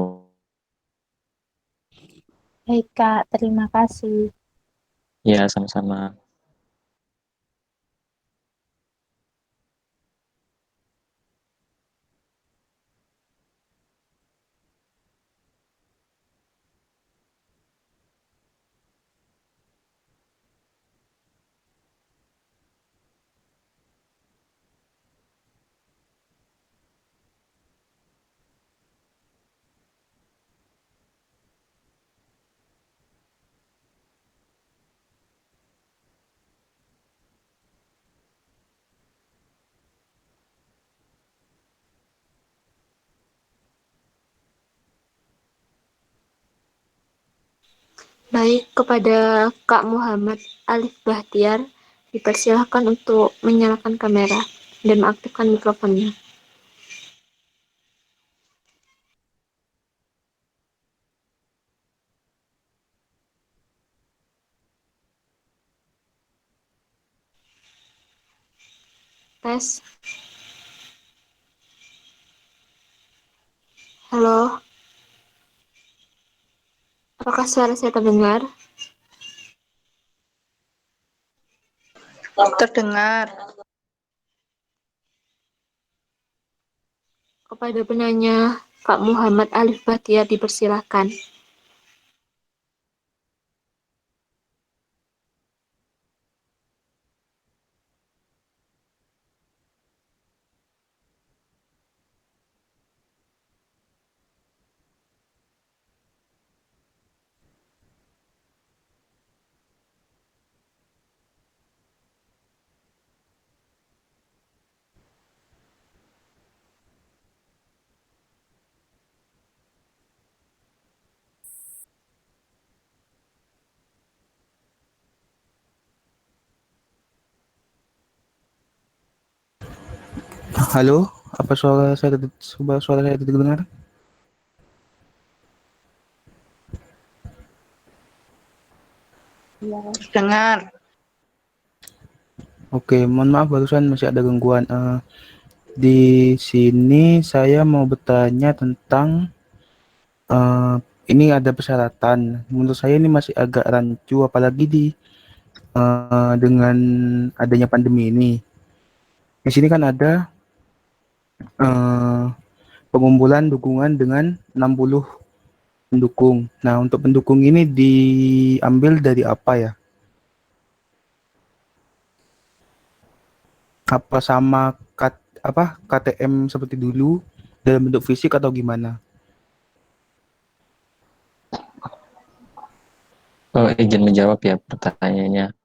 Baik, Kak. Terima kasih. Ya, sama-sama. Baik, kepada Kak Muhammad Alif Bahtiar, dipersilahkan untuk menyalakan kamera dan mengaktifkan mikrofonnya. Tes. Halo, apakah suara saya terdengar? Terdengar. Kepada penanya, Kak Muhammad Alif Bahtiar dipersilahkan. Halo, apa suara saya tidak dengar? Dengar. Oke, mohon maaf barusan masih ada gangguan. Di sini saya mau bertanya tentang eh, ini ada persyaratan. Menurut saya ini masih agak rancu, apalagi dengan adanya pandemi ini. Di sini kan ada eh, pengumpulan dukungan dengan 60 pendukung. Nah, untuk pendukung ini diambil dari apa ya? Apa sama KTM seperti dulu dalam bentuk fisik atau gimana? Izin menjawab ya pertanyaannya.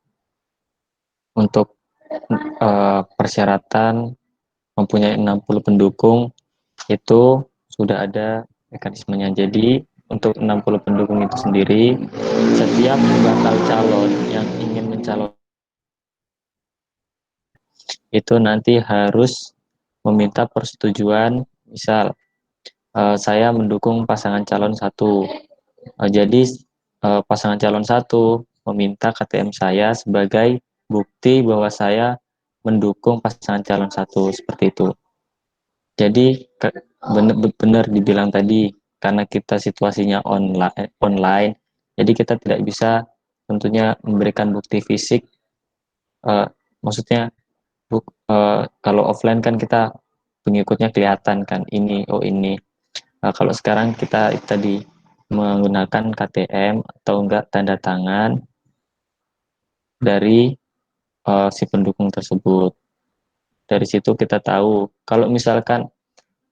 Untuk persyaratan mempunyai 60 pendukung itu sudah ada mekanismenya. Jadi untuk 60 pendukung itu sendiri, setiap bakal calon yang ingin mencalon itu nanti harus meminta persetujuan. Misal saya mendukung pasangan calon satu. Jadi pasangan calon satu meminta KTM saya sebagai bukti bahwa saya mendukung pasangan calon satu, seperti itu. Jadi benar dibilang tadi, karena kita situasinya online, jadi kita tidak bisa tentunya memberikan bukti fisik. Maksudnya kalau offline kan kita pengikutnya kelihatan kan, ini oh ini. Kalau sekarang kita tadi menggunakan KTM atau enggak tanda tangan dari si pendukung tersebut. Dari situ kita tahu kalau misalkan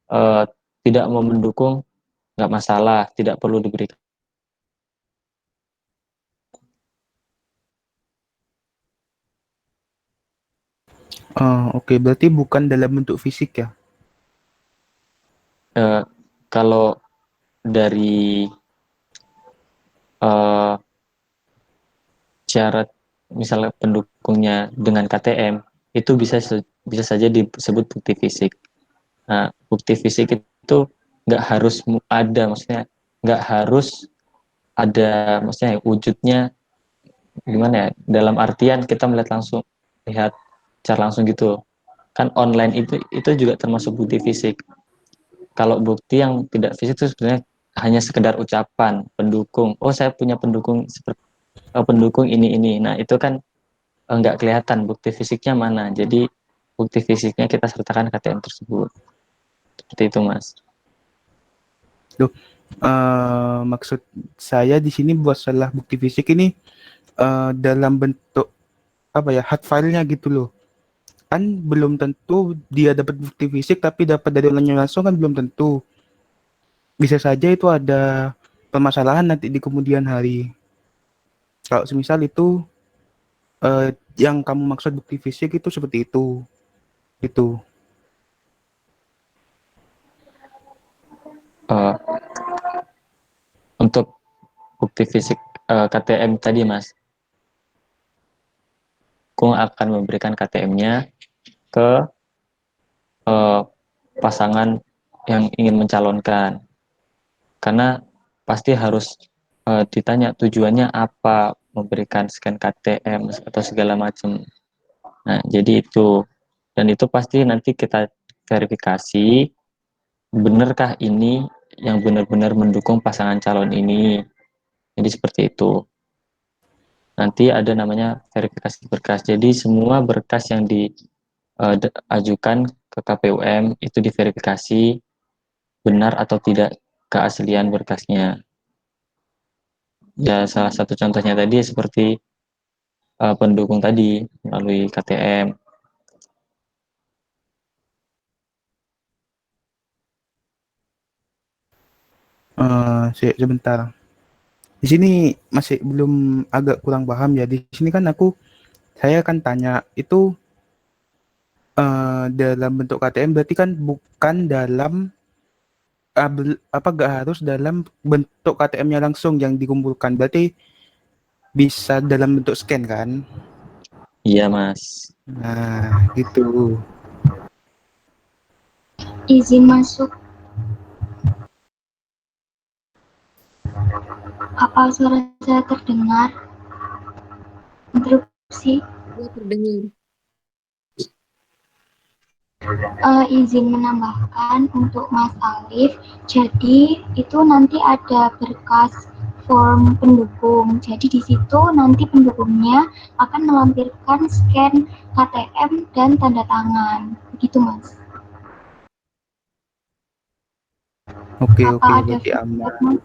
uh, tidak mau mendukung, nggak masalah, tidak perlu diberikan. Oke, berarti bukan dalam bentuk fisik ya? Kalau dari syarat misalnya pendukungnya dengan KTM itu bisa saja disebut bukti fisik. Nah, bukti fisik itu nggak harus ada, maksudnya nggak harus ada, maksudnya wujudnya gimana ya? Dalam artian kita lihat secara langsung gitu. Kan online itu juga termasuk bukti fisik. Kalau bukti yang tidak fisik itu sebenarnya hanya sekedar ucapan pendukung. Oh, saya punya pendukung seperti pendukung ini. Nah, itu kan nggak kelihatan bukti fisiknya mana. Jadi bukti fisiknya kita sertakan KTM tersebut. Seperti itu, Mas. Loh, maksud saya di sini buat salah bukti fisik ini dalam bentuk apa ya, hard file-nya gitu loh. Kan belum tentu dia dapat bukti fisik, tapi dapat dari online langsung kan belum tentu. Bisa saja itu ada permasalahan nanti di kemudian hari. Kalau semisal itu yang kamu maksud bukti fisik itu seperti itu. Itu. Untuk bukti fisik KTM tadi, Mas, aku akan memberikan KTM-nya ke pasangan yang ingin mencalonkan. Karena pasti harus ditanya tujuannya apa memberikan scan KTM atau segala macam. Nah, jadi itu. Dan itu pasti nanti kita verifikasi benarkah ini yang benar-benar mendukung pasangan calon ini. Jadi seperti itu. Nanti ada namanya verifikasi berkas. Jadi semua berkas yang diajukan ke KPUM itu diverifikasi benar atau tidak keaslian berkasnya. Ya salah satu contohnya tadi seperti pendukung tadi melalui KTM. Sebentar. Di sini masih belum agak kurang paham ya. Di sini kan saya akan tanya itu dalam bentuk KTM berarti kan bukan dalam gak harus dalam bentuk KTM-nya langsung yang dikumpulkan. Berarti bisa dalam bentuk scan kan? Iya, Mas. Nah, gitu. Izin masuk. Apa suara saya terdengar? Interupsi. Ya, terdengar. Izin menambahkan untuk Mas Alif, jadi itu nanti ada berkas form pendukung. Jadi di situ nanti pendukungnya akan melampirkan scan KTM dan tanda tangan. Begitu, Mas. Oke, Apa ada berarti aman. feedback, Mas?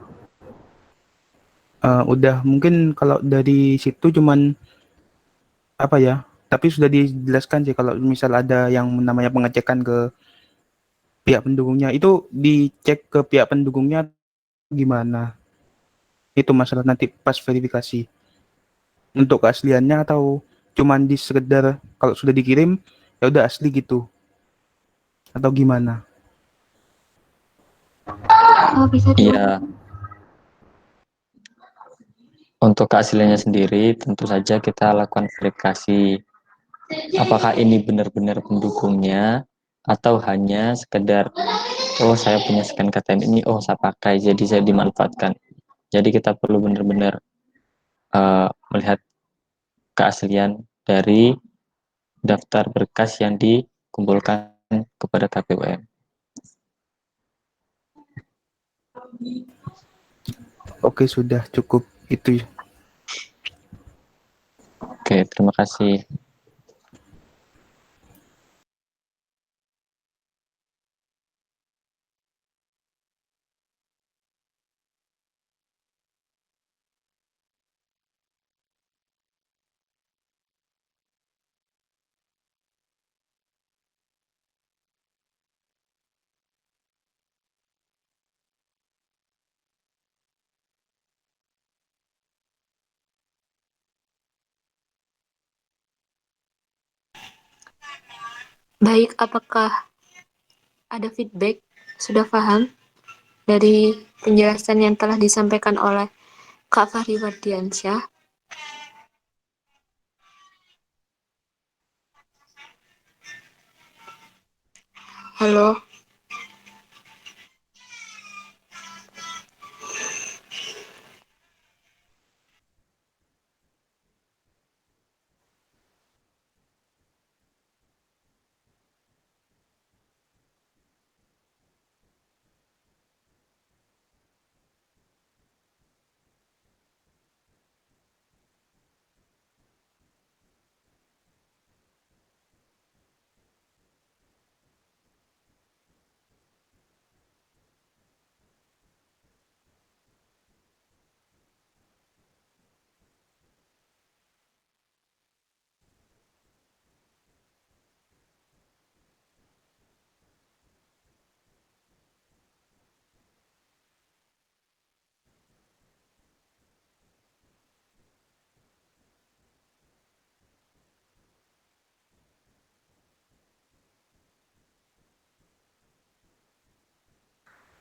Udah mungkin kalau dari situ cuman apa ya? Tapi sudah dijelaskan sih kalau misal ada yang namanya pengecekan ke pihak pendukungnya itu dicek ke pihak pendukungnya gimana? Itu masalah nanti pas verifikasi. Untuk keasliannya atau cuman di sekedar kalau sudah dikirim ya udah asli gitu. Atau gimana? Bisa Iya. Untuk keasliannya sendiri tentu saja kita lakukan verifikasi. Apakah ini benar-benar pendukungnya atau hanya sekedar oh saya punya scan KTM ini, oh saya pakai jadi saya dimanfaatkan. Jadi kita perlu benar-benar melihat keaslian dari daftar berkas yang dikumpulkan kepada KPUM. Oke, sudah cukup itu. Oke, terima kasih. Baik, apakah ada feedback? Sudah paham dari penjelasan yang telah disampaikan oleh Kak Fahri Wardiansyah? Halo?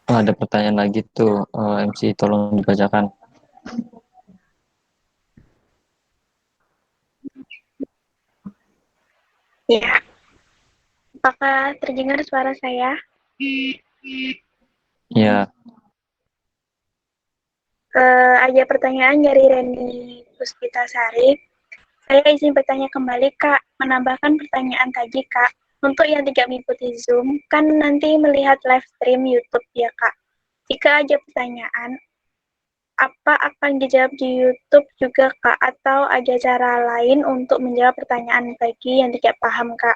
Oh, ada pertanyaan lagi tuh, MC tolong dibacakan. Ya. Apakah terdengar suara saya? Ya, Ada pertanyaan dari Reni Puspitasari. Saya izin bertanya kembali, Kak. Menambahkan pertanyaan tadi, Kak. Untuk yang tidak mengikuti Zoom, kan nanti melihat live stream YouTube ya, Kak. Jika ada pertanyaan, apa akan dijawab di YouTube juga, Kak? Atau ada cara lain untuk menjawab pertanyaan bagi yang tidak paham, Kak?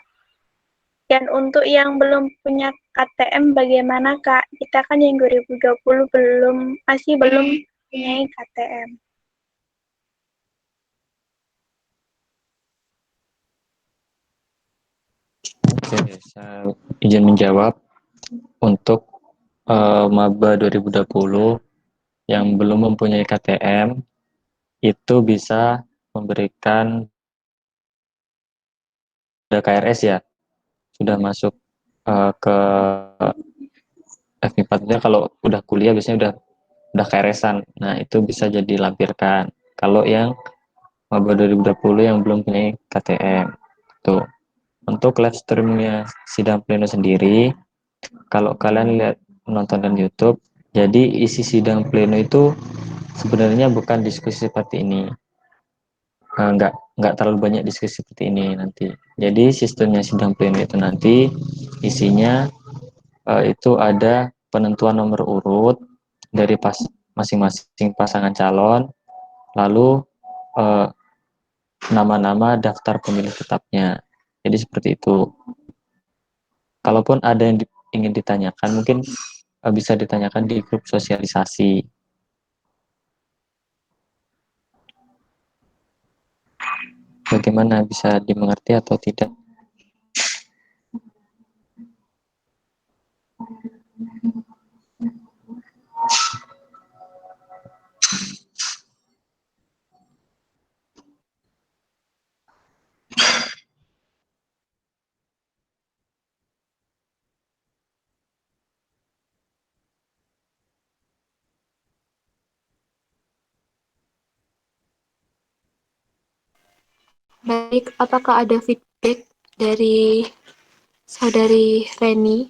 Dan untuk yang belum punya KTM bagaimana, Kak? Kita kan yang 2020 masih belum punya KTM. Oke, saya izin menjawab. Untuk maba 2020 yang belum mempunyai KTM itu bisa memberikan KRS ya, sudah masuk ke FMIPA. Kalau udah kuliah biasanya udah KRS-an. Nah, itu bisa jadi lampirkan. Kalau yang maba 2020 yang belum punya KTM. Tuh. Untuk live streamnya sidang pleno sendiri, kalau kalian lihat menonton di YouTube, jadi isi sidang pleno itu sebenarnya bukan diskusi seperti ini. Nggak terlalu banyak diskusi seperti ini nanti. Jadi sistemnya sidang pleno itu nanti isinya itu ada penentuan nomor urut dari masing-masing pasangan calon, lalu nama-nama daftar pemilih tetapnya. Jadi seperti itu. Kalaupun ada yang ingin ditanyakan, mungkin bisa ditanyakan di grup sosialisasi. Bagaimana, bisa dimengerti atau tidak? Baik, apakah ada feedback dari Saudari Reni?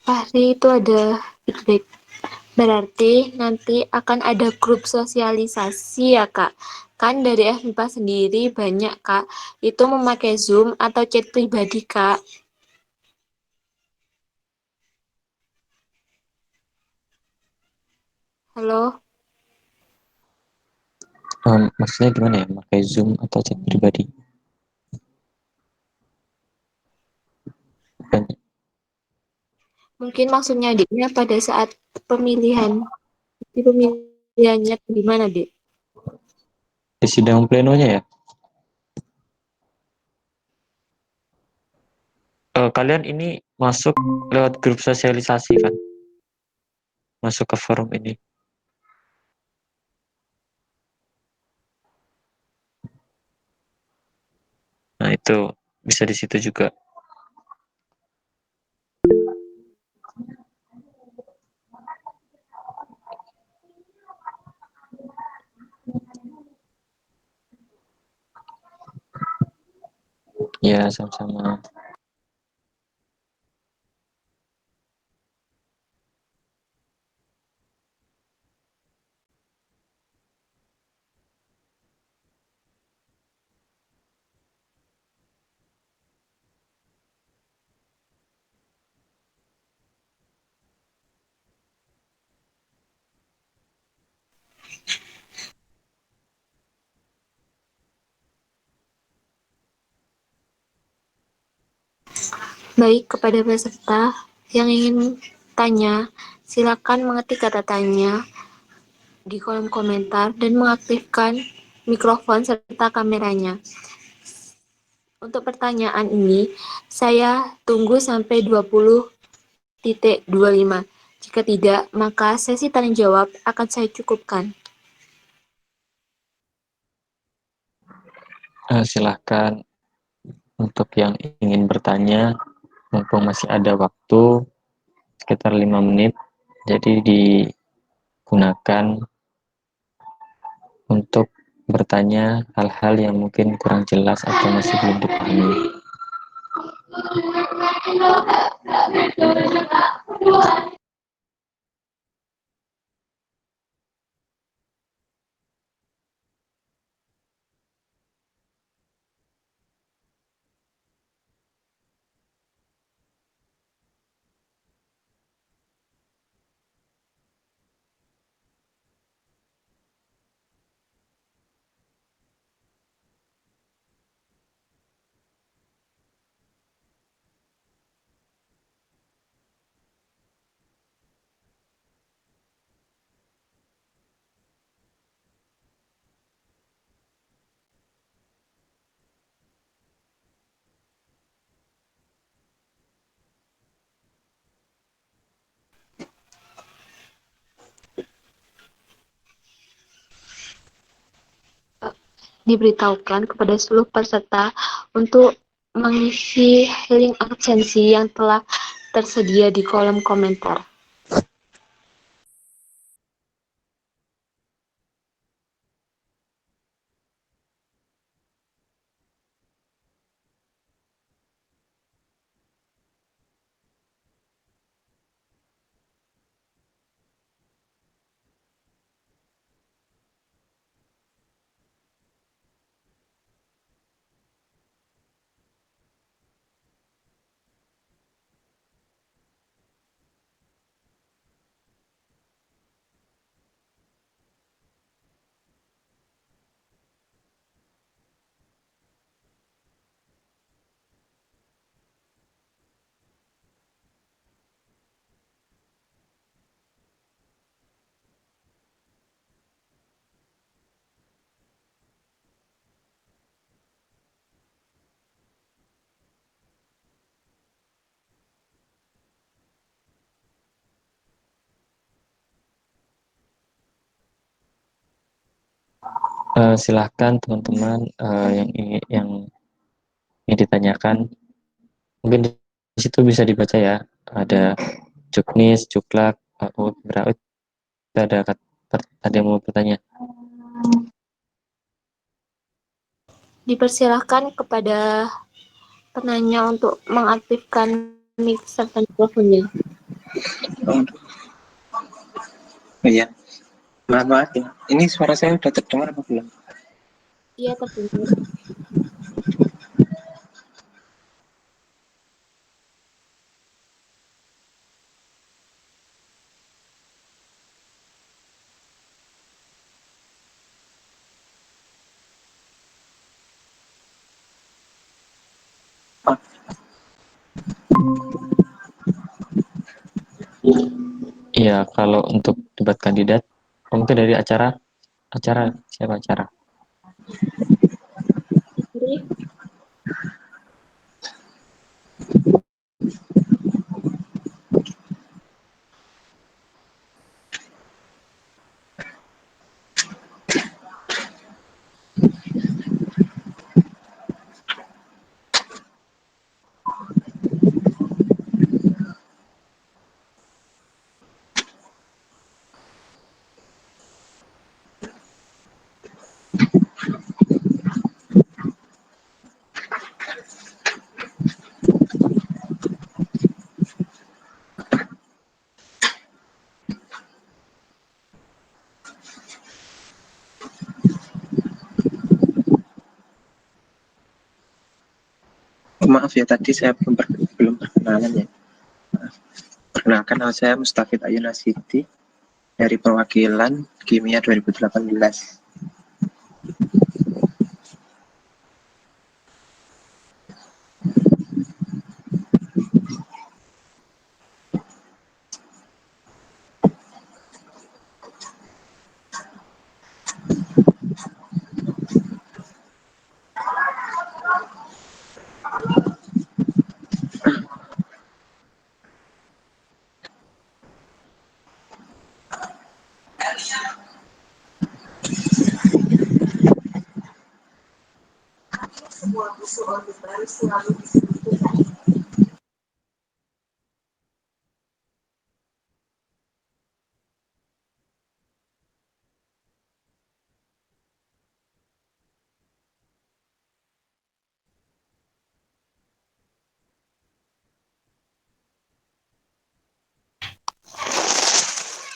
Fahri, itu ada feedback. Berarti nanti akan ada grup sosialisasi ya, Kak? Kan dari FMIPA sendiri banyak, Kak. Itu memakai Zoom atau chat pribadi, Kak? Halo? Maksudnya gimana ya? Pakai Zoom atau chat pribadi? Banyak. Mungkin maksudnya adiknya pada saat pemilihan. Di pemilihannya gimana, Dek? Di sidang plenonya ya? Kalian ini masuk lewat grup sosialisasi kan? Masuk ke forum ini. Nah, itu bisa di situ juga. Ya, sama-sama. Baik, kepada peserta yang ingin tanya, silakan mengetik kata tanya di kolom komentar dan mengaktifkan mikrofon serta kameranya. Untuk pertanyaan ini, saya tunggu sampai 20.25. Jika tidak, maka sesi tanya jawab akan saya cukupkan. Silahkan untuk yang ingin bertanya, mumpung masih ada waktu, sekitar 5 menit. Jadi digunakan untuk bertanya hal-hal yang mungkin kurang jelas atau masih belum dipahami. Diberitahukan kepada seluruh peserta untuk mengisi link absensi yang telah tersedia di kolom komentar. Silahkan teman-teman yang ingin ditanyakan, mungkin di situ bisa dibaca ya, ada Juknis, Juklak, Ut, Braut, ada yang mau bertanya. Dipersilahkan kepada penanya untuk mengaktifkan mic serta mikrofonnya. Oh iya, maaf ya. Ini suara saya udah terdengar apa belum? Iya, terdengar. Iya, kalau untuk debat kandidat, mungkin dari acara siapa acara? Oh, maaf ya, tadi saya belum perkenalan ya. Perkenalkan, nama saya Mustafid Ayun Asiti dari perwakilan Kimia 2018.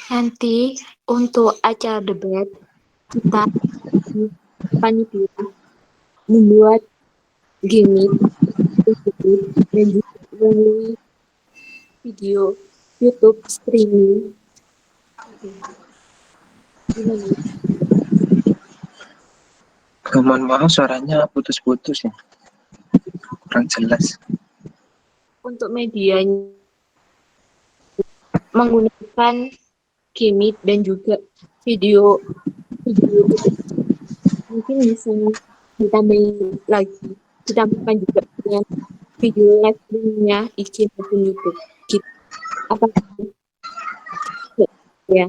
Nanti untuk acara debat kita panitia membuat gimmick dan juga melalui video YouTube streaming. Oke. Gimana? Mohon maaf suaranya putus-putus ya, kurang jelas. Untuk medianya menggunakan gimmick dan juga video YouTube, mungkin bisa ditambahkan juga dengan video live streamingnya IG maupun YouTube gitu. Apa ya?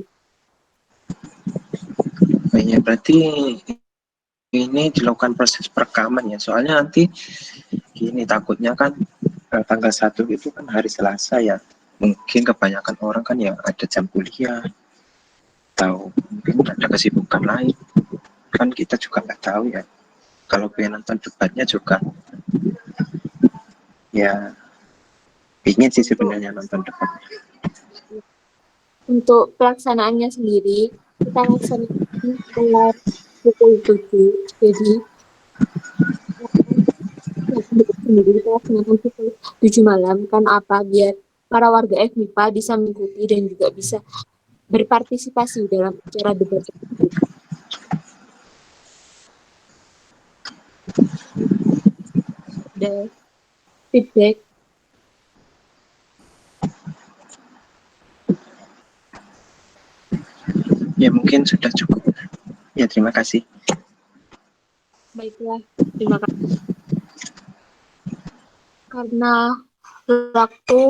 Ya, berarti ini dilakukan proses perekaman ya, soalnya nanti gini takutnya kan tanggal 1 itu kan hari Selasa ya, mungkin kebanyakan orang kan ya ada jam kuliah atau mungkin ada kesibukan lain, kan kita juga nggak tahu ya. Kalau pengen nonton debatnya juga ya ingin sih sebenarnya nonton debatnya. Untuk pelaksanaannya sendiri, kita laksanakan setelah pukul 7. Jadi, sendiri kita laksanakan pukul 7 malam. Kan apa? Biar para warga FMIPA bisa mengikuti dan juga bisa berpartisipasi dalam acara debat tersebut. Ada feedback? Ya mungkin sudah cukup. Ya terima kasih. Baiklah, terima kasih. Karena waktu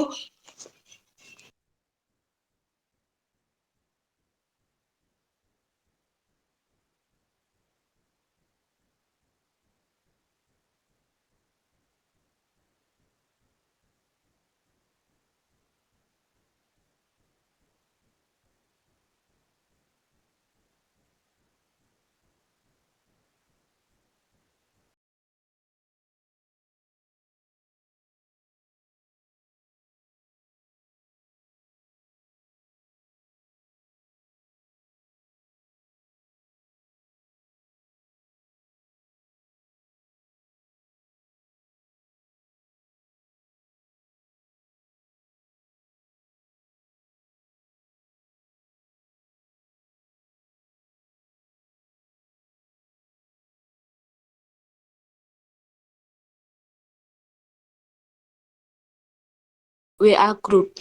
WA Group.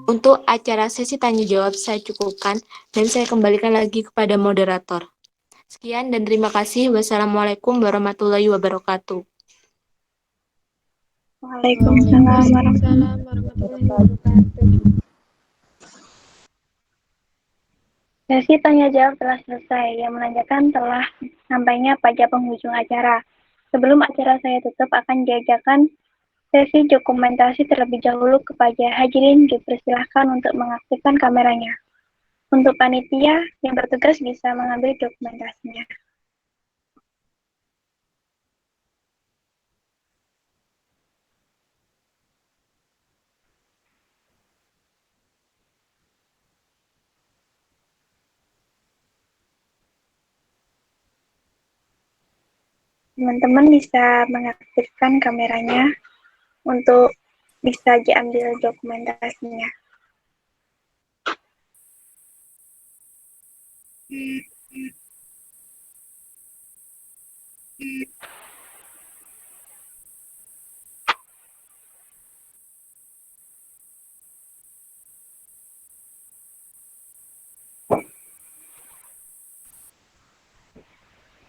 Untuk acara sesi tanya jawab saya cukupkan dan saya kembalikan lagi kepada moderator. Sekian dan terima kasih. Wassalamualaikum warahmatullahi wabarakatuh. Waalaikumsalam warahmatullahi wabarakatuh. Sesi tanya jawab telah selesai. Yang menanyakan telah sampainya pada penghujung acara. Sebelum acara saya tutup akan diajarkan sesi dokumentasi terlebih dahulu. Kepada hadirin dipersilahkan untuk mengaktifkan kameranya. Untuk panitia yang bertugas bisa mengambil dokumentasinya. Teman-teman bisa mengaktifkan kameranya untuk bisa diambil dokumentasinya.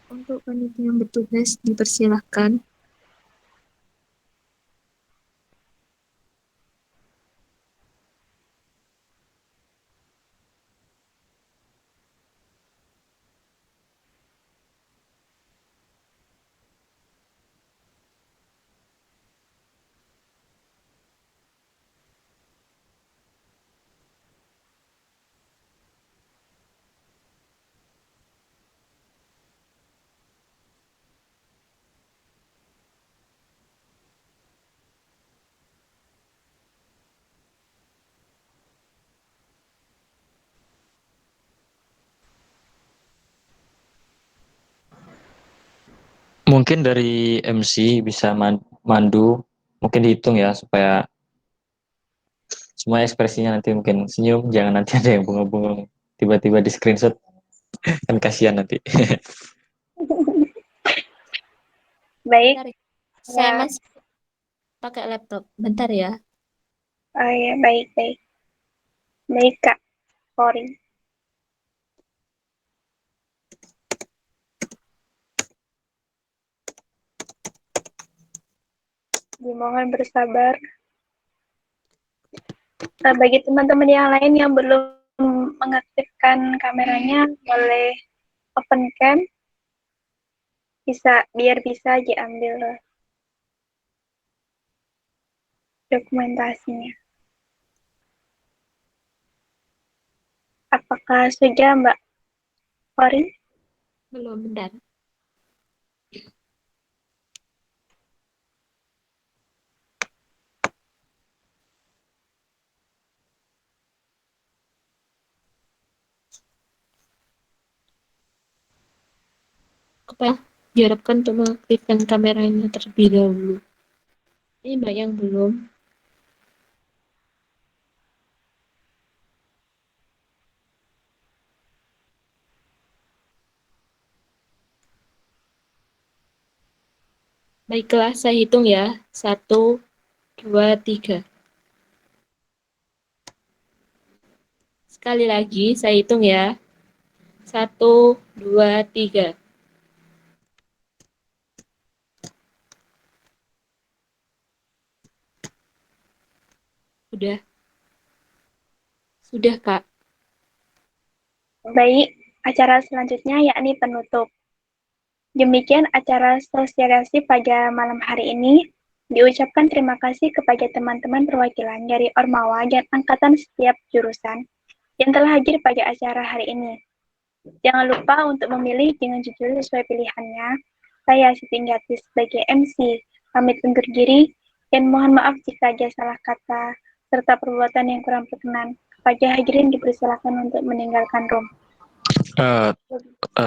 Untuk panitia yang bertugas dipersilahkan. Mungkin dari MC bisa mandu, mungkin dihitung ya supaya semua ekspresinya nanti mungkin senyum, jangan nanti ada yang bengong-bengong tiba-tiba di screenshot kan kasihan nanti. Baik, Bentar, saya ya. masih pakai laptop. Bentar ya. Oh ya, baik, baik. Baik, Kak Fori. Dimohon bersabar. Bagi teman-teman yang lain yang belum mengaktifkan kameranya, boleh open cam, biar bisa diambil dokumentasinya. Apakah sudah, Mbak Fori? Belum, bentar. Diharapkan untuk mengaktifkan kameranya terlebih dahulu. Ini Mbak yang belum. Baiklah, saya hitung ya. 1, 2, 3. Sekali lagi, saya hitung ya. 1, 2, 3. Sudah, Kak. Baik, acara selanjutnya yakni penutup. Demikian acara sosialisasi pada malam hari ini. Diucapkan terima kasih kepada teman-teman perwakilan dari Ormawa dan angkatan setiap jurusan yang telah hadir pada acara hari ini. Jangan lupa untuk memilih dengan jujur sesuai pilihannya. Saya Siti Inggati sebagai MC, pamit undur diri, dan mohon maaf jika ada salah kata serta perbuatan yang kurang berkenan. Kepada hadirin dipersilakan untuk meninggalkan room.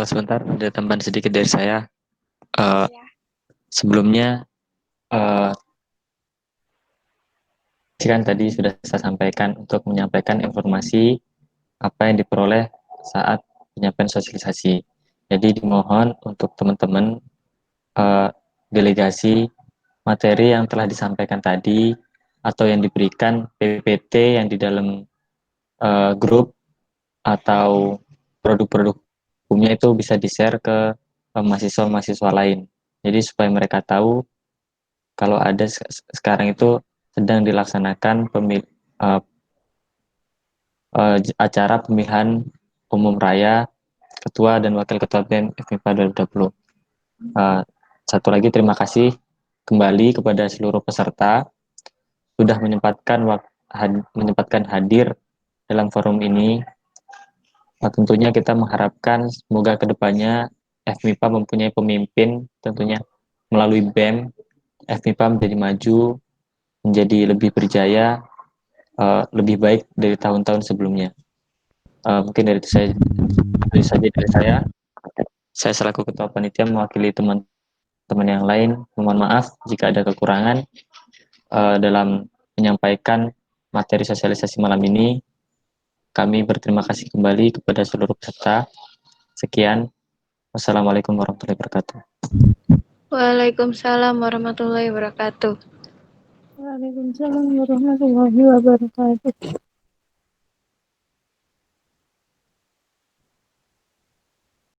Sebentar, ada tambahan sedikit dari saya. Sebelumnya, kan tadi sudah saya sampaikan untuk menyampaikan informasi apa yang diperoleh saat penyampaian sosialisasi. Jadi dimohon untuk teman-teman delegasi materi yang telah disampaikan tadi atau yang diberikan PPT yang di dalam grup atau produk-produk hukumnya itu bisa di-share ke mahasiswa-mahasiswa lain. Jadi supaya mereka tahu kalau ada sekarang itu sedang dilaksanakan acara pemilihan umum raya ketua dan wakil ketua BEM FMIPA 2020. Satu lagi terima kasih kembali kepada seluruh peserta sudah menyempatkan hadir dalam forum ini. Tentunya kita mengharapkan semoga kedepannya FMIPA mempunyai pemimpin, tentunya melalui BEM FMIPA menjadi maju, menjadi lebih berjaya, lebih baik dari tahun-tahun sebelumnya. Mungkin dari saja dari saya. Saya selaku ketua panitia mewakili teman-teman yang lain. Mohon maaf jika ada kekurangan dalam menyampaikan materi sosialisasi malam ini. Kami berterima kasih kembali kepada seluruh peserta. Sekian. Wassalamualaikum warahmatullahi wabarakatuh. Waalaikumsalam warahmatullahi wabarakatuh. Waalaikumsalam warahmatullahi wabarakatuh.